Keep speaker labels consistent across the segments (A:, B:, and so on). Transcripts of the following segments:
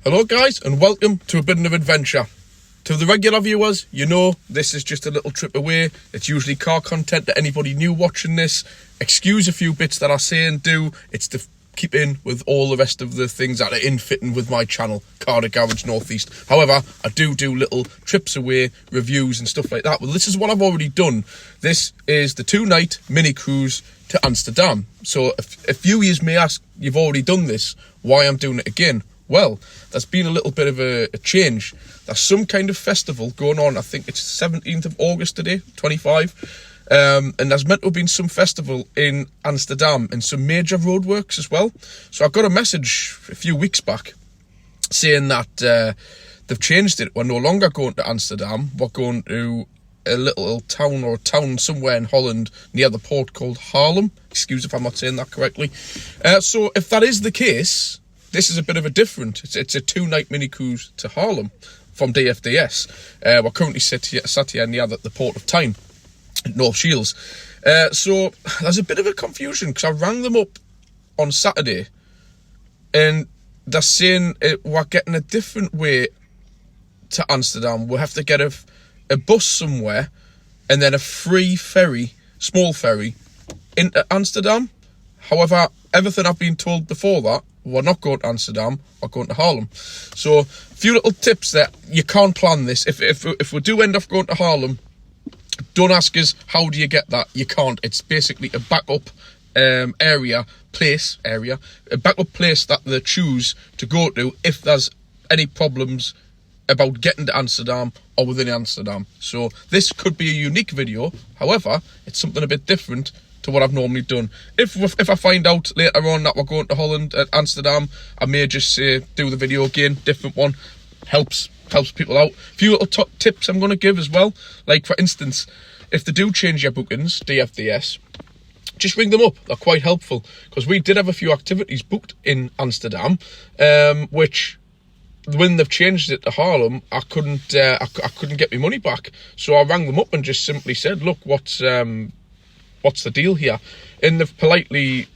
A: Hello guys, and welcome to a bit of an adventure. To the regular viewers, you know this is just a little trip away. It's usually car content to anybody new watching this. Excuse a few bits that I say and do. It's to keep in with all the rest of the things that are in fitting with my channel, Car to Garage Northeast. However, I do little trips away, reviews and stuff like that. Well, this is what I've already done. This is the 2-night mini cruise to Amsterdam. So a few of you may ask, you've already done this, why I'm doing it again? Well, there's been a little bit of a change. There's some kind of festival going on. I think it's 17th of August today, 25. And there's meant to have been some festival in Amsterdam and some major roadworks as well. So I got a message a few weeks back saying that they've changed it. We're no longer going to Amsterdam. We're going to a little town or a town somewhere in Holland near the port called Haarlem. Excuse if I'm not saying that correctly. So if that is the case, this is a bit of a different. It's a 2-night mini cruise to Haarlem from DFDS. We're currently sat here near the port of Tyne, North Shields. So there's a bit of a confusion because I rang them up on Saturday and they're saying we're getting a different way to Amsterdam. We'll have to get a bus somewhere and then a free ferry, small ferry, into Amsterdam. However, everything I've been told before that, we're not going to Amsterdam, we're going to Haarlem. So a few little tips that you can't plan this. If we do end up going to Haarlem, don't ask us how do you get that. You can't. It's basically a backup a backup place that they choose to go to if there's any problems about getting to Amsterdam or within Amsterdam. So this could be a unique video. However, it's something a bit different to what I've normally done. If I find out later on that we're going to Holland at Amsterdam, I may just say do the video again, different one. Helps people out. A few little tips I'm going to give as well. Like for instance, if they do change your bookings, DFDS, just ring them up. They're quite helpful because we did have a few activities booked in Amsterdam, which when they've changed it to Haarlem, I couldn't get my money back. So I rang them up and just simply said, look, what's the deal here? And they've politely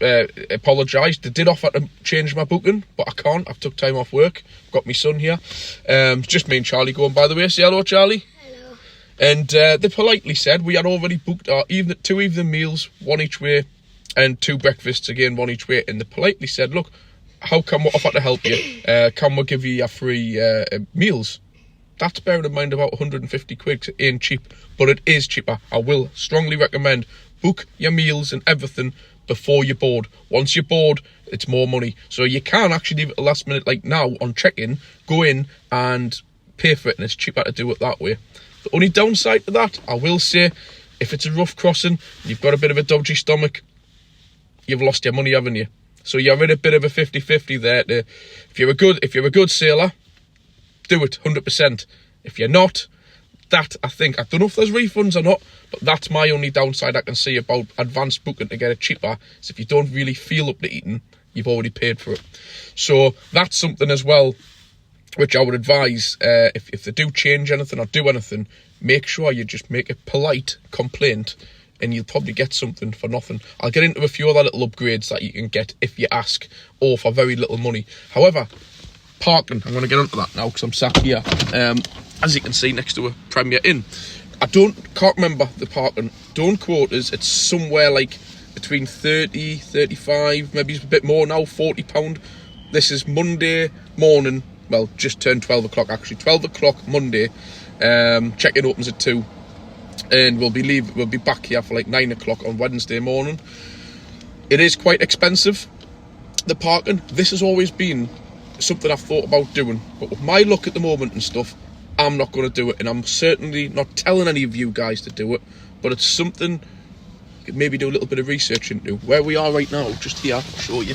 A: apologised. They did offer to change my booking, but I can't. I've took time off work. Got my son here. Just me and Charlie going, by the way. Say hello, Charlie.
B: Hello.
A: And they politely said we had already booked our 2 evening meals, 1 each way, and 2 breakfasts again, 1 each way. And they politely said, look, how can we offer to help you? Can we give you your free meals? That's bearing in mind about 150 quid. It ain't cheap, but it is cheaper. I will strongly recommend book your meals and everything before you're bored. Once you're bored, it's more money. So you can actually leave it the last minute, like now on check-in, go in and pay for it, and it's cheaper to do it that way. The only downside to that, I will say, if it's a rough crossing, you've got a bit of a dodgy stomach, you've lost your money, haven't you? So you're in a bit of a 50-50 there. If you're a good sailor, do it 100%. If you're not, that I don't know if there's refunds or not, but that's my only downside I can see about advanced booking to get it cheaper. Is if you don't really feel up to eating, you've already paid for it. So that's something as well which I would advise. If they do change anything or do anything, make sure you just make a polite complaint and you'll probably get something for nothing. I'll get into a few other little upgrades that you can get if you ask, or for very little money. However, parking, I'm going to get onto that now because I'm sat here, as you can see, next to a Premier Inn. Can't remember the parking. Don't quote us. It's somewhere like between 30, 35, maybe it's a bit more now, £40. This is Monday morning. Well, just turned 12 o'clock actually. 12 o'clock Monday. Check-in opens at 2. And we'll be back here for like 9 o'clock on Wednesday morning. It is quite expensive, the parking. This has always been something I've thought about doing, but with my luck at the moment and stuff, I'm not going to do it, and I'm certainly not telling any of you guys to do it, but it's something you could maybe do a little bit of research into. Where we are right now, just here, I'll show you,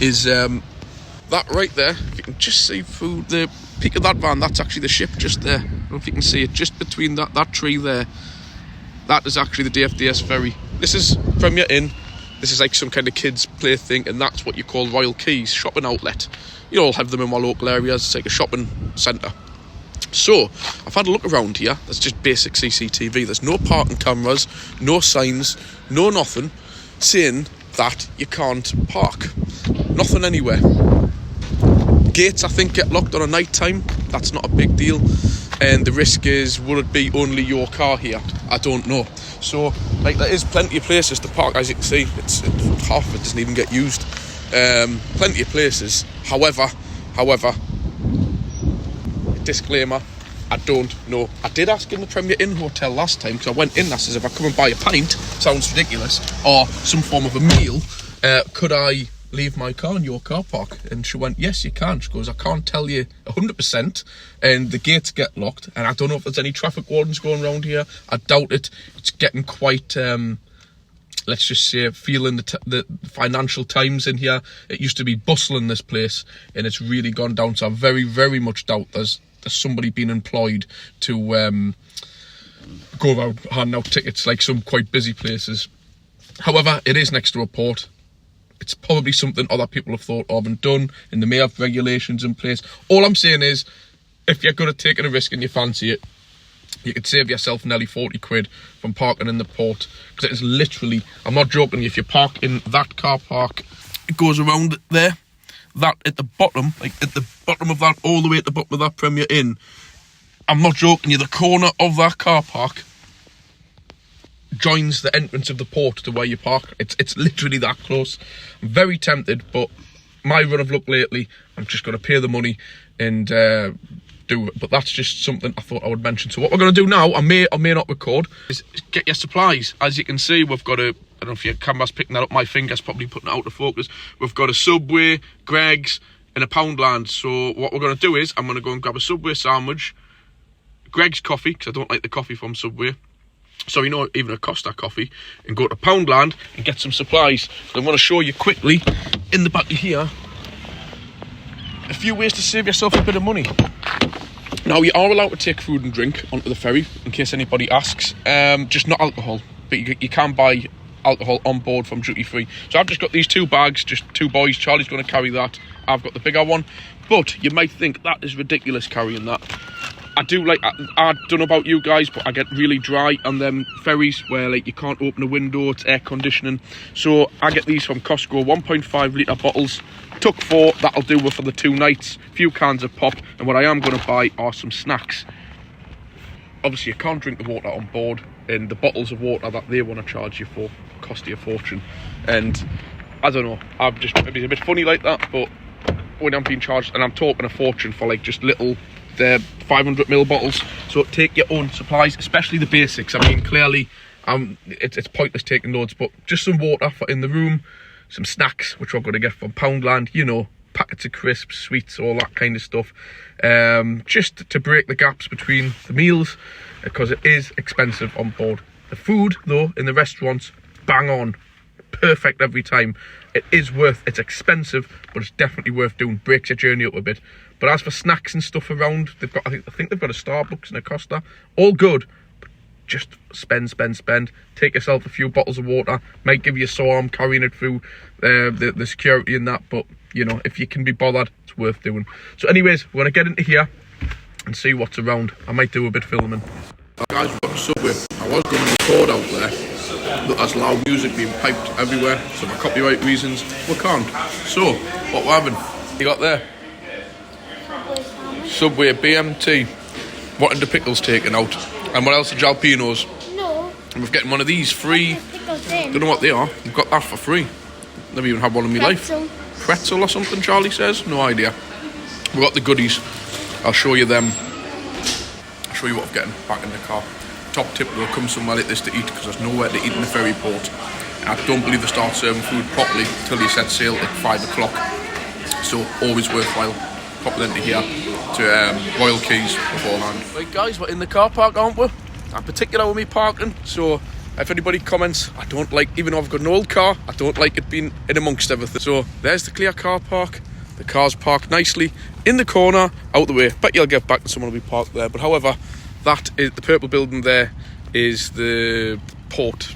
A: is that right there. If you can just see through the peak of that van, that's actually the ship just there. I don't know if you can see it, just between that tree there. That is actually the DFDS ferry. This is Premier Inn. This is like some kind of kids play thing, and that's what you call Royal Quays shopping outlet. You all have them in my local areas. It's like a shopping centre. So I've had a look around here. There's just basic CCTV. There's no parking cameras, no signs, no nothing saying that you can't park. Nothing anywhere. gates, I think, get locked on a night time. That's not a big deal. And the risk is, would it be only your car here? I don't know. So, like, there is plenty of places to park. As you can see, it's half of it doesn't even get used. Plenty of places. However, disclaimer, I don't know. I did ask in the Premier Inn hotel last time, because I went in, I says, if I come and buy a pint, sounds ridiculous, or some form of a meal, could I leave my car in your car park? And she went, yes, you can. She goes, I can't tell you 100%, and the gates get locked, and I don't know if there's any traffic wardens going around here. I doubt it. It's getting quite, let's just say, feeling the financial times in here. It used to be bustling, this place, and it's really gone down. So I very, very much doubt there's somebody being employed to go around handing out tickets like some quite busy places. However, it is next to a port. It's probably something other people have thought of and done, and they may have regulations in place. All I'm saying is, if you're good at taking a risk and you fancy it, you could save yourself nearly 40 quid from parking in the port. Because it is literally, I'm not joking, if you park in that car park, it goes around there. That at the bottom, like at the bottom of that, all the way at the bottom of that Premier Inn, I'm not joking you, the corner of that car park joins the entrance of the port to where you park. It's literally that close. I'm very tempted, but my run of luck lately, I'm just going to pay the money and do it. But that's just something I thought I would mention. So what we're going to do now, I may or may not record, is get your supplies. As you can see, we've got a, I don't know if your camera's picking that up, my finger's probably putting it out of focus. We've got a Subway, Greggs, and a Poundland. So what we're going to do is, I'm going to go and grab a Subway sandwich, Greggs coffee, because I don't like the coffee from Subway. So, you know, even a Costa coffee, and go to Poundland and get some supplies. So I'm going to show you quickly, in the back of here, a few ways to save yourself a bit of money. Now, you are allowed to take food and drink onto the ferry, in case anybody asks. Just not alcohol, but you can buy alcohol on board from duty free. So I've just got these 2 bags, just 2 boys. Charlie's going to carry that. I've got the bigger one. But you might think that is ridiculous carrying that. I do like, I don't know about you guys, but I get really dry on them ferries where like you can't open a window, it's air conditioning. So I get these from Costco, 1.5 litre bottles. Took 4, that'll do for the 2 nights. A few cans of pop, and what I am going to buy are some snacks. Obviously you can't drink the water on board, and the bottles of water that they want to charge you for cost you a fortune. And I don't know, it's a bit funny like that, but when I'm being charged, and I'm talking a fortune for like just little 500ml bottles. So take your own supplies, especially the basics. I mean, clearly it's pointless taking loads, but just some water for in the room, some snacks, which we're going to get from Poundland, you know, packets of crisps, sweets, all that kind of stuff, just to break the gaps between the meals, because it is expensive on board. The food though in the restaurants, bang on, perfect every time. It is worth, it's expensive, but it's definitely worth doing. Breaks your journey up a bit. But as for snacks and stuff around, they've got, I think they've got a Starbucks and a Costa. All good, but just spend. Take yourself a few bottles of water. Might give you a sore arm carrying it through the security and that, but you know, if you can be bothered, it's worth doing. So anyways, we're going to get into here and see what's around. I might do a bit of filming. Guys, we've got a Subway. I was going to record out there, but there's loud music being piped everywhere, so for copyright reasons, we can't. So, what we're having, you got there? Subway BMT. Wanting the pickles taken out. And what else? The jalapenos. No. And we're getting one of these free. Don't know what they are. We've got that for free. Never even had one in my life. Pretzel or something, Charlie says. No idea. We've got the goodies. I'll show you them. I'll show you what I'm getting back in the car. Top tip, we'll come somewhere like this to eat, because there's nowhere to eat in the ferry port. And I don't believe they start serving food properly until you set sail at 5 o'clock. So always worthwhile popping into here to Royal Keys beforehand. Right guys, we're in the car park, aren't we? I'm particular with me parking, so if anybody comments, I don't like, even though I've got an old car, I don't like it being in amongst everything. So there's the clear car park. The car's parked nicely in the corner, out the way. Bet you'll get back and someone will be parked there. But however, that is the purple building there, is the port,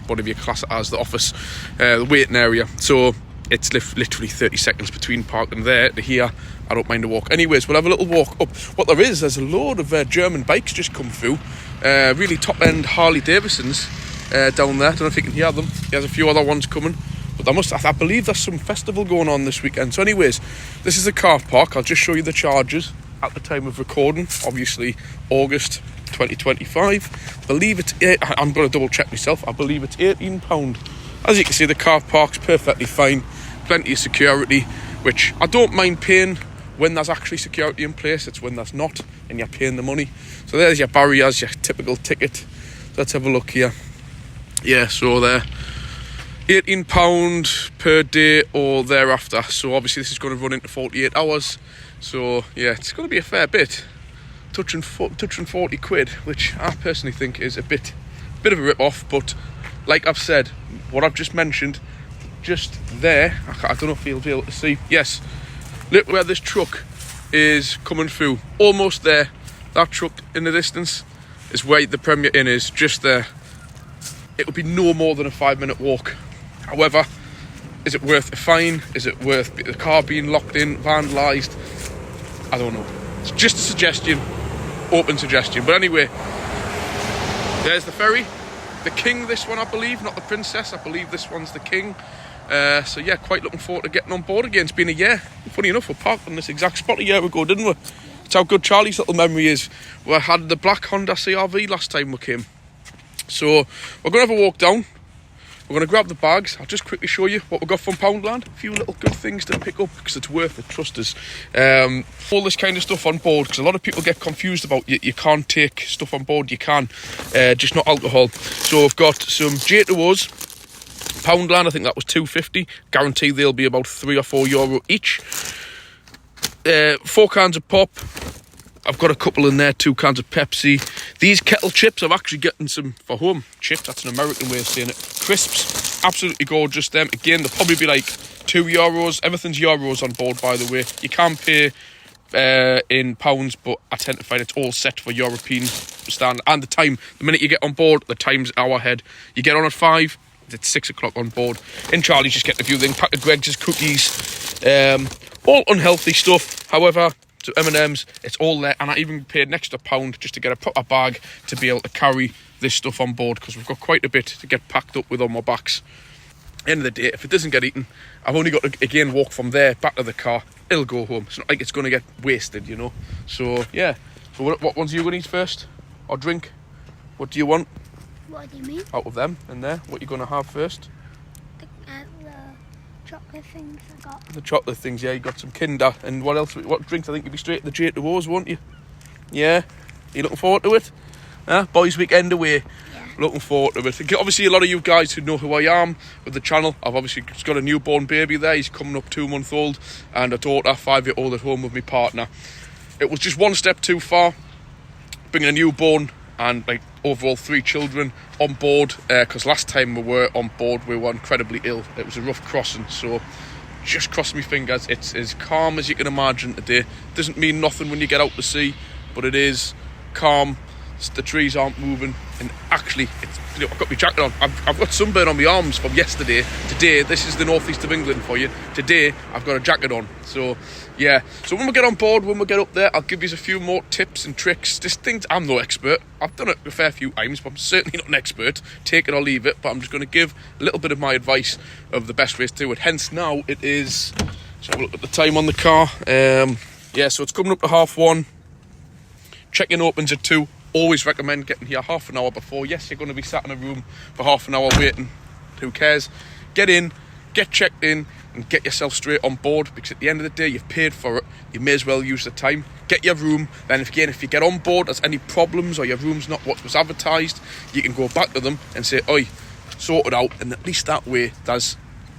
A: whatever you class it as, the office, the waiting area. So it's literally 30 seconds between parking there to here. I don't mind a walk. Anyways, we'll have a little walk up. What there is, there's a load of German bikes just come through. Really top-end Harley Davidsons down there. I don't know if you can hear them. There's a few other ones coming. But I believe there's some festival going on this weekend. So anyways, this is the car park. I'll just show you the charges at the time of recording. Obviously, August 2025. I believe it's, I'm going to double check myself. I believe it's £18. As you can see, the car park's perfectly fine. Plenty of security, which I don't mind paying when there's actually security in place. It's when there's not and you're paying the money. So there's your barriers, your typical ticket. Let's have a look here. Yeah, so there, £18 per day or thereafter. So obviously this is going to run into 48 hours. So yeah, it's going to be a fair bit. Touching 40 quid, which I personally think is a bit of a rip-off. But like I've said, what I've just mentioned, just there, I don't know if you'll be able to see. Yes, look where this truck is coming through. Almost there. That truck in the distance is where the Premier Inn is, just there. It would be no more than a 5-minute walk. However, is it worth a fine? Is it worth the car being locked in, vandalised? I don't know. It's just a suggestion, open suggestion. But anyway, there's the ferry. The king, this one, I believe, not the princess. I believe this one's the king. So yeah, quite looking forward to getting on board again. It's been a year. Funny enough, we parked on this exact spot a year ago, didn't we? That's how good Charlie's little memory is. We had the black Honda CRV last time we came. So we're going to have a walk down. We're going to grab the bags. I'll just quickly show you what we got from Poundland. A few little good things to pick up because it's worth it, trust us. All this kind of stuff on board, because a lot of people get confused about you can't take stuff on board. You can, just not alcohol. So I've got some J2Os. Poundland, I think that was £2.50. Guarantee they'll be about €3 or €4 each. 4 cans of pop. I've got a couple in there, 2 cans of Pepsi. These kettle chips, I'm actually getting some for home. Chips, that's an American way of saying it. Crisps, absolutely gorgeous them. Again, they'll probably be like €2. Everything's euros on board, by the way. You can pay in pounds, but I tend to find it's all set for European standard. And the time, the minute you get on board, the time's an hour ahead. You get on at 5, it's 6 o'clock on board. In Charlie's just getting a few things. Pack of Greggs' cookies. All unhealthy stuff. However, so M&M's, it's all there, and I even paid an extra £1 just to get a proper bag to be able to carry this stuff on board, because we've got quite a bit to get packed up with on my backs. End of the day, if it doesn't get eaten, I've only got to again walk from there back to the car. It'll go home. It's not like it's going to get wasted, you know. So yeah. So what ones are you going to eat first, or drink? What do you want?
B: What do you mean?
A: Out of them and there, what are you going to have first?
B: The chocolate things I got.
A: The chocolate things, yeah. You got some Kinder, and what else? What drinks? I think you'll be straight to the J2Os, won't you? Yeah. You looking forward to it? Boys' weekend away.
B: Yeah.
A: Looking forward to it. Obviously, a lot of you guys who know who I am with the channel, I've obviously got a newborn baby there. He's coming up 2 months old, and a daughter, 5-year-old, at home with my partner. It was just one step too far, bringing a newborn and like overall 3 children on board, because last time we were on board we were incredibly ill. It was a rough crossing, so just cross my fingers. It's as calm as you can imagine today. Doesn't mean nothing when you get out to sea, but it is calm. The trees aren't moving, and actually it's, you know, I've got my jacket on. I've got sunburn on my arms from yesterday. Today, this is the northeast of England for you. Today I've got a jacket on. So yeah, so when we get on board, when we get up there, I'll give you a few more tips and tricks. Just things, I'm no expert. I've done it a fair few times, but I'm certainly not an expert. Take it or leave it, but I'm just going to give a little bit of my advice of the best ways to do it. Hence now it is, let's have a look at the time on the car. Yeah, so it's coming up to 1:30. Check-in opens at 2. Always recommend getting here half an hour before. Yes, you're going to be sat in a room for half an hour waiting. Who cares? Get in, get checked in, and get yourself straight on board, because at the end of the day, you've paid for it. You may as well use the time. Get your room. Then if you get on board, there's any problems or your room's not what was advertised, you can go back to them and say, oi, sort it out. And at least that way, there's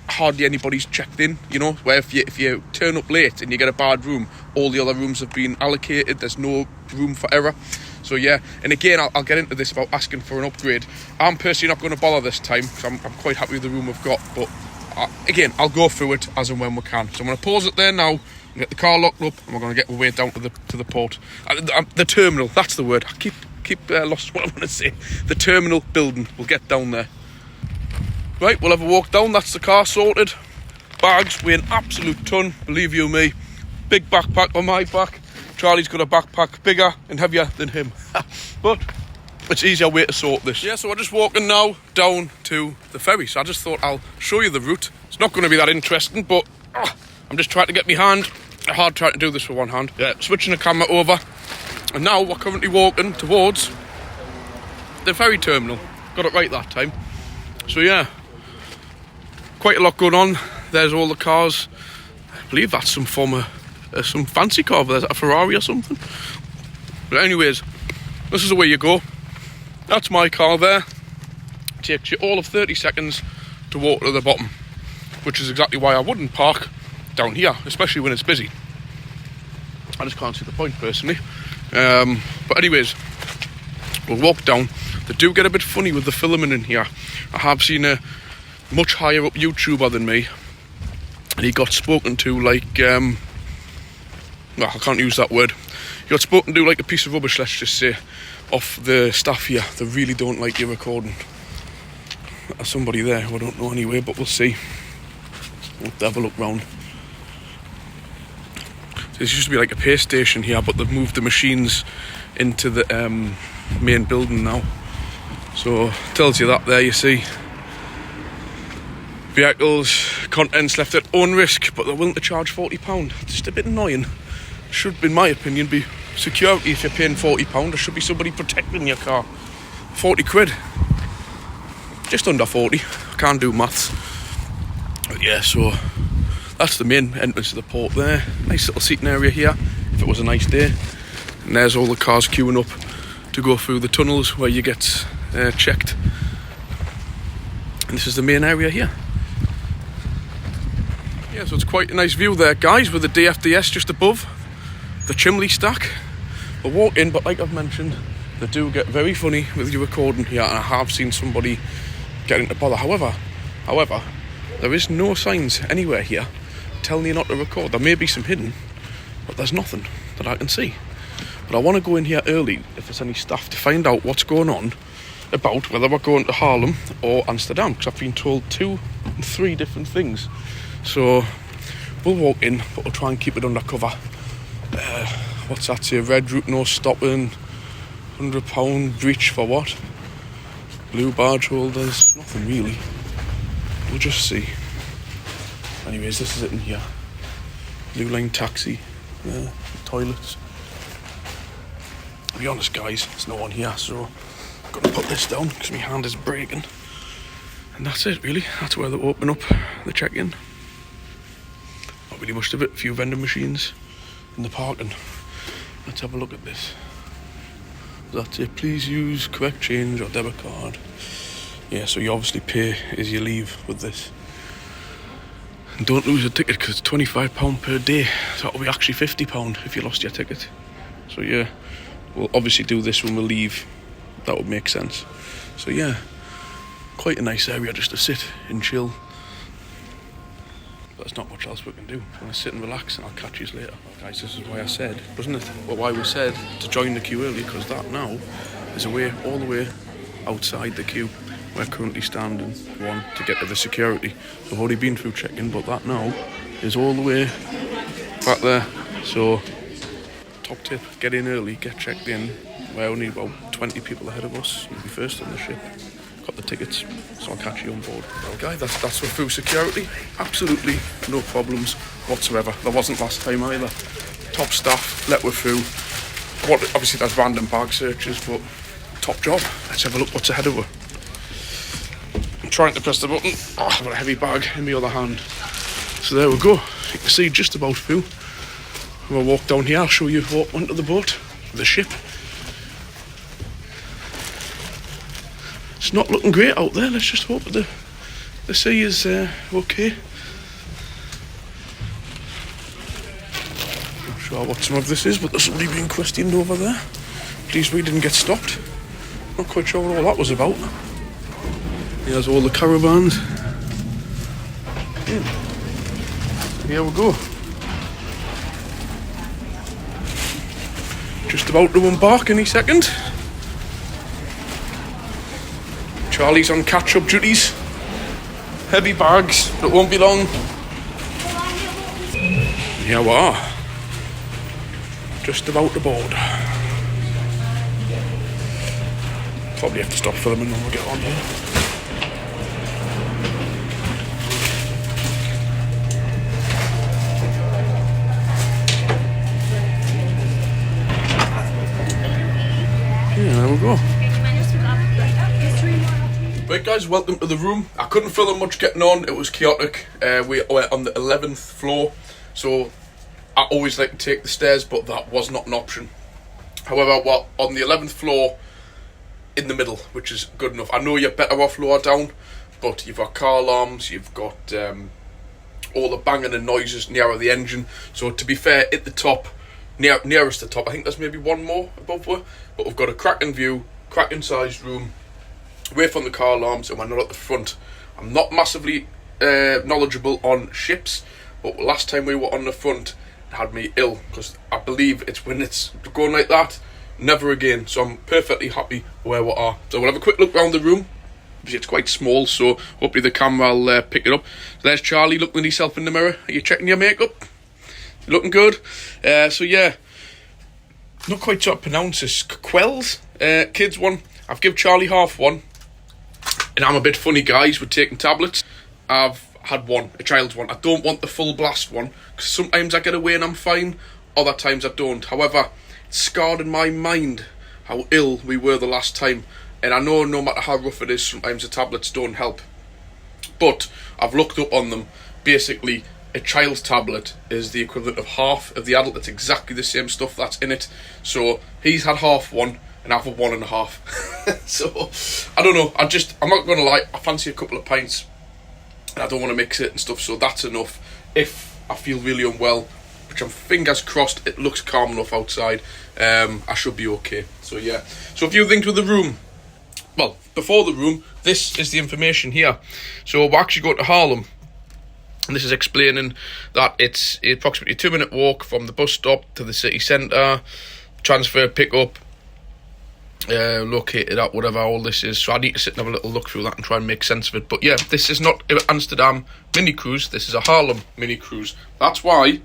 A: hardly anybody's checked in, you know, where if you turn up late and you get a bad room, all the other rooms have been allocated. There's no room for error. So yeah, and again, I'll get into this about asking for an upgrade. I'm personally not going to bother this time, because I'm quite happy with the room I've got. But again, I'll go through it as and when we can. So I'm going to pause it there now, get the car locked up, and we're going to get our way down to the port, the terminal. That's the word. I keep lost what I want to say. The terminal building. We'll get down there. Right, we'll have a walk down. That's the car sorted. Bags weigh an absolute ton, believe you me. Big backpack on my back. Charlie's got a backpack bigger and heavier than him. But it's an easier way to sort this. Yeah, so we're just walking now down to the ferry. So I just thought I'll show you the route It's not going to be that interesting, but I'm just trying to get my hand. Hard trying to do this with one hand. Yeah, switching the camera over. And now we're currently walking towards the ferry terminal. Got it right that time. So yeah, quite a lot going on. There's all the cars. I believe that's some form of some fancy car. There's a Ferrari or something. But anyways, this is the way you go. That's my car there. It takes you all of 30 seconds to walk to the bottom, which is exactly why I wouldn't park down here, especially when it's busy. I just can't see the point personally. But anyways, we'll walk down. They do get a bit funny with the filming in here. I have seen a much higher up YouTuber than me, and he got spoken to like, well, I can't use that word. He got spoken to like a piece of rubbish, let's just say, off the staff here. They really don't like you recording. There's somebody there who I don't know anyway, but we'll see. We'll have a look round. This used to be like a pay station here, but they've moved the machines into the main building now. So tells you that there, you see. Vehicles, contents left at own risk, but they're willing to charge £40. Just a bit annoying. Should, in my opinion, be security. If you're paying £40, there should be somebody protecting your car. 40 quid. Just under 40. I can't do maths. But yeah, so that's the main entrance to the port there. Nice little seating area here, if it was a nice day. And there's all the cars queuing up to go through the tunnels where you get checked. And this is the main area here. Yeah, so it's quite a nice view there, guys, with the DFDS just above the chimney stack. We'll walk in, but like I've mentioned, they do get very funny with your recording here, and I have seen somebody get into bother. However, there is no signs anywhere here telling you not to record. There may be some hidden, but there's nothing that I can see. But I want to go in here early, if there's any staff, to find out what's going on about whether we're going to Haarlem or Amsterdam, because I've been told 2 and 3 different things. So we'll walk in, but we'll try and keep it undercover. What's that say? Red route, no stopping. £100 breach for what? Blue badge holders. Nothing really. We'll just see. Anyways, this is it in here. Blue line taxi. Toilets. To be honest, guys, there's no one here, so I'm going to put this down because my hand is breaking. And that's it, really. That's where they open up the check-in. Not really much of it. A few vending machines in the parking. Let's have a look at this. That's it. Please use correct change or debit card. Yeah, so you obviously pay as you leave with this. And don't lose a ticket because it's £25 per day. So that'll be actually £50 if you lost your ticket. So yeah, we'll obviously do this when we leave. That would make sense. So yeah, quite a nice area just to sit and chill. But there's not much else we can do. I'm going to sit and relax, and I'll catch you later. Guys, this is why I said, wasn't it? Well, why we said to join the queue early, because that now is away, all the way outside the queue. We're currently standing one to get to the security. We've already been through check-in, but that now is all the way back there. So, top tip, get in early, get checked in. We're only about 20 people ahead of us. You'll be first on the ship. Got the tickets, so I'll catch you on board. Well, guys, that's for through security. Absolutely no problems whatsoever. There wasn't last time either. Top staff, let we're through. Obviously, there's random bag searches, but top job. Let's have a look what's ahead of her. I'm trying to press the button. Oh, I've got a heavy bag in my other hand. So there we go. You can see just about through. We'll walk down here. I'll show you what onto the boat, the ship. It's not looking great out there. Let's just hope the sea is okay. Not sure what some of this is, but there's somebody being questioned over there. Please, we didn't get stopped. Not quite sure what all that was about. Here's all the caravans. Yeah. Here we go. Just about to embark any second. Charlie's on catch-up duties. Heavy bags, but it won't be long. Here we are. Just about to board. Probably have to stop filming when we get on here. we go. Right guys, welcome to the room. I couldn't film much getting on, it was chaotic. We were on the 11th floor, so I always like to take the stairs, but that was not an option. However, we're on the 11th floor in the middle, which is good enough. I know you're better off lower down, but you've got car alarms, you've got all the banging and noises nearer the engine. So to be fair, at the top, nearest the top, I think there's maybe one more above us, but we've got a cracking view, cracking sized room, away from the car alarms, and we're not at the front. I'm not massively knowledgeable on ships, but last time we were on the front, it had me ill, because I believe it's when it's going like that, never again. So I'm perfectly happy where we are. So we'll have a quick look around the room. It's quite small, so hopefully the camera will pick it up. So there's Charlie looking at himself in the mirror. Are you checking your makeup? You looking good? So yeah, not quite sure how to pronounce this. Quells, kids one. I've given Charlie half one, and I'm a bit funny, guys, with taking tablets. I've had one, a child's one. I don't want the full blast one, because sometimes I get away and I'm fine, other times I don't. However, it's scarred in my mind how ill we were the last time. And I know no matter how rough it is, sometimes the tablets don't help. But I've looked up on them. Basically, a child's tablet is the equivalent of half of the adult. It's exactly the same stuff that's in it. So he's had half one, and I've had 1.5. So I don't know. I'm not going to lie. I fancy a couple of pints, and I don't want to mix it and stuff. So that's enough. If I feel really unwell, which I'm fingers crossed, it looks calm enough outside, I should be okay. So yeah. So a few things with the room. Well, before the room, this is the information here. So we're actually going to Haarlem, and this is explaining that it's approximately a 2-minute walk from the bus stop to the city centre, transfer, pick up, located at whatever all this is. So I need to sit and have a little look through that and try and make sense of it. But yeah, this is not an Amsterdam mini cruise, this is a Haarlem mini cruise. That's why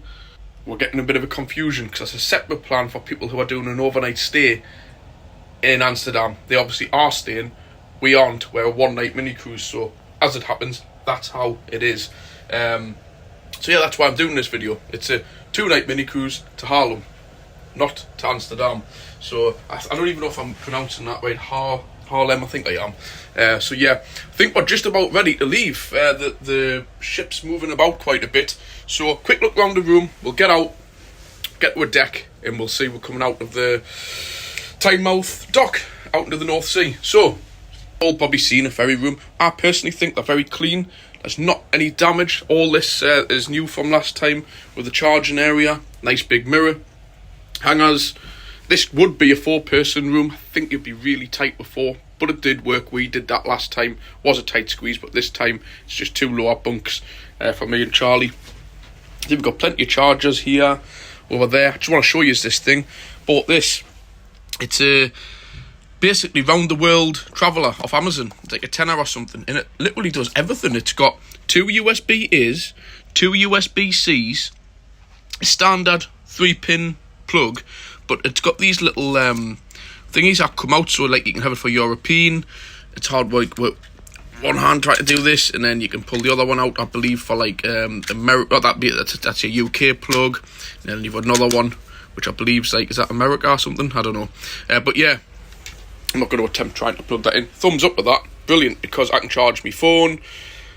A: we're getting a bit of a confusion, because it's a separate plan for people who are doing an overnight stay in Amsterdam. They obviously are staying, we aren't. We're a 1-night mini cruise, so as it happens, that's how it is. So yeah, that's why I'm doing this video. It's a 2-night mini cruise to Haarlem, not to Amsterdam. So I don't even know if I'm pronouncing that right. Haarlem, I think I am. So yeah, I think we're just about ready to leave. The ship's moving about quite a bit. So quick look around the room. We'll get out, get to a deck, and we'll see we're coming out of the Tynemouth dock out into the North Sea. So, all probably seen a ferry room. I personally think they're very clean. There's not any damage. All this is new from last time, with the charging area, nice big mirror, hangers. This would be a 4-person room. I think it'd be really tight with 4, but it did work. We did that last time. Was a tight squeeze, but this time it's just 2 lower bunks for me and Charlie. Then we've got plenty of chargers here, over there. I just want to show you this thing. Bought this. It's a basically round the world traveller off Amazon. It's like a tenner or something, and it literally does everything. It's got 2 USB-A's, 2 USB-C's, a standard 3-pin plug, but it's got these little thingies that come out, so like you can have it for European. It's hard work with one hand trying to do this, and then you can pull the other one out, I believe, for like America. That's a UK plug, and then you've got another one, which I believe is like, is that America or something? I don't know. But yeah, I'm not going to attempt trying to plug that in. Thumbs up with that. Brilliant, because I can charge my phone,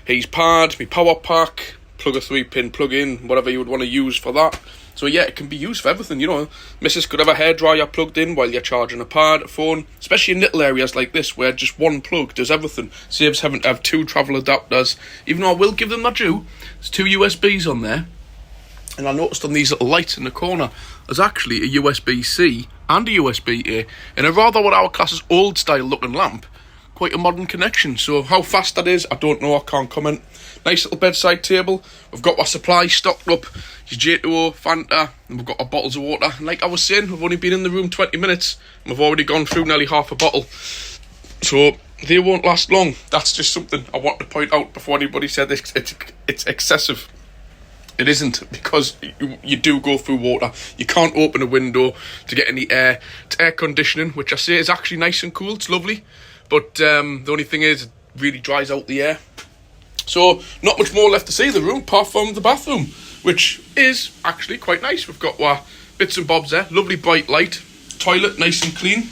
A: his pad, my power pack, plug a 3-pin plug in, whatever you would want to use for that. So yeah, it can be used for everything, you know. Mrs. could have a hairdryer plugged in while you're charging a pad, a phone, especially in little areas like this where just one plug does everything. Saves having to have 2 travel adapters. Even though I will give them that due, there's 2 USBs on there. And I noticed on these little lights in the corner, there's actually a USB-C and a USB-A, in a rather what our class is old-style looking lamp. Quite a modern connection. So how fast that is, I don't know, I can't comment. Nice little bedside table. We've got our supplies stocked up. Your J2O, Fanta, and we've got our bottles of water. And like I was saying, we've only been in the room 20 minutes, and we've already gone through nearly half a bottle. So they won't last long. That's just something I want to point out before anybody said this. It's excessive. It isn't, because you do go through water. You can't open a window to get any air. It's air conditioning, which I say is actually nice and cool. It's lovely. But the only thing is, it really dries out the air. So, not much more left to see of the room, apart from the bathroom, which is actually quite nice. We've got bits and bobs there. Lovely bright light. Toilet, nice and clean.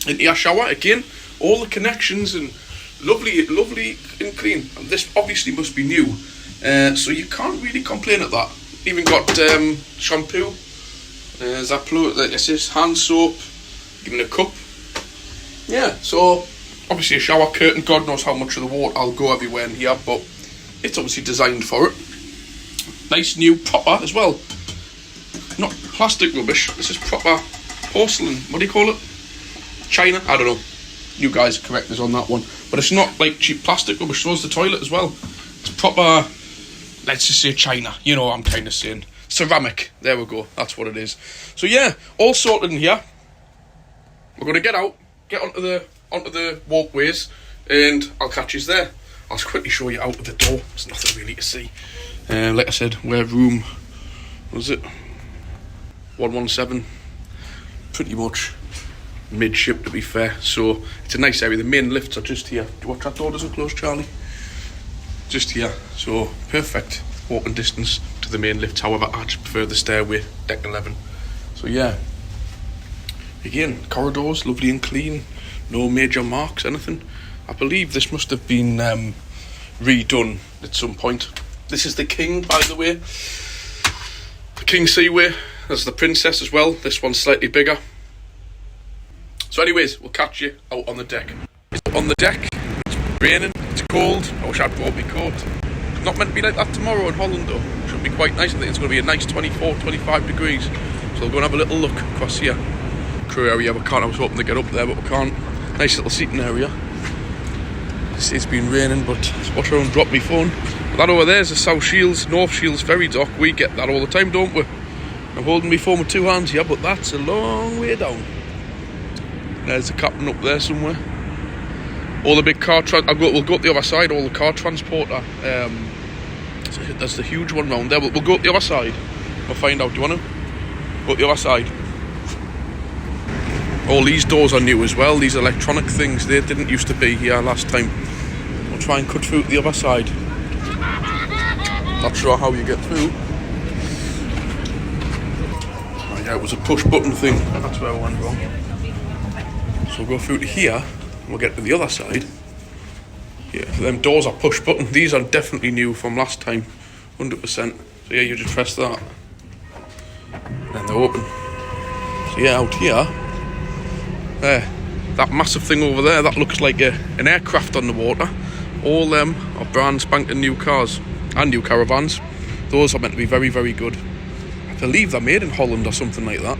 A: into your shower. Again, all the connections and lovely and clean. And this obviously must be new, so you can't really complain at that. Even got shampoo, this hand soap, even a cup. Yeah, so obviously a shower curtain. God knows how much of the water will go everywhere in here, but it's obviously designed for it. Nice new proper as well. Not plastic rubbish. This is proper porcelain. What do you call it? China? I don't know. You guys are correct us on that one. But it's not like cheap plastic rubbish. So is the toilet as well. It's proper, let's just say China. You know what I'm kind of saying. Ceramic. There we go. That's what it is. So yeah, all sorted in here. We're going to get out, get onto the walkways, and I'll catch you there. I'll just quickly show you out of the door. There's nothing really to see. Like I said, we're room, what was it? 117. Pretty much midship, to be fair. So it's a nice area. The main lifts are just here. Do you watch that door doesn't close, Charlie? Just here. So perfect walking distance to the main lift. However, I just prefer the stairway, deck 11. So yeah, again, corridors lovely and clean. No major marks, anything. I believe this must have been redone at some point. This is the king, by the way. The king seaway. There's the princess as well. This one's slightly bigger. So anyways, we'll catch you out on the deck. It's on the deck. It's raining. It's cold. I wish I'd brought my coat. It's not meant to be like that tomorrow in Holland though. Should be quite nice. I think it's going to be a nice 24, 25 degrees. So we'll go and have a little look across here. Crew area. We can't. I was hoping to get up there, but we can't. Nice little seating area. It's been raining, but watch around, drop my phone. But that over there is the South Shields, North Shields ferry dock. We get that all the time, don't we? I'm holding my phone with two hands here, but that's a long way down. There's the captain up there somewhere. All the big car we'll go up the other side. All the car transporter. So there's the huge one round there. We'll go up the other side. We'll find out. Do you want to go up the other side? All these doors are new as well. These electronic things, they didn't used to be here last time. We'll try and cut through to the other side. Not sure how you get through. Oh yeah, it was a push button thing. That's where I went wrong. So we'll go through to here and we'll get to the other side. Yeah, them doors are push button. These are definitely new from last time. 100%. So yeah, you just press that. And then they're open. So yeah, out here. There, that massive thing over there, that looks like an aircraft on the water. All them are brand spanking new cars and new caravans. Those are meant to be very, very good. I believe they're made in Holland or something like that.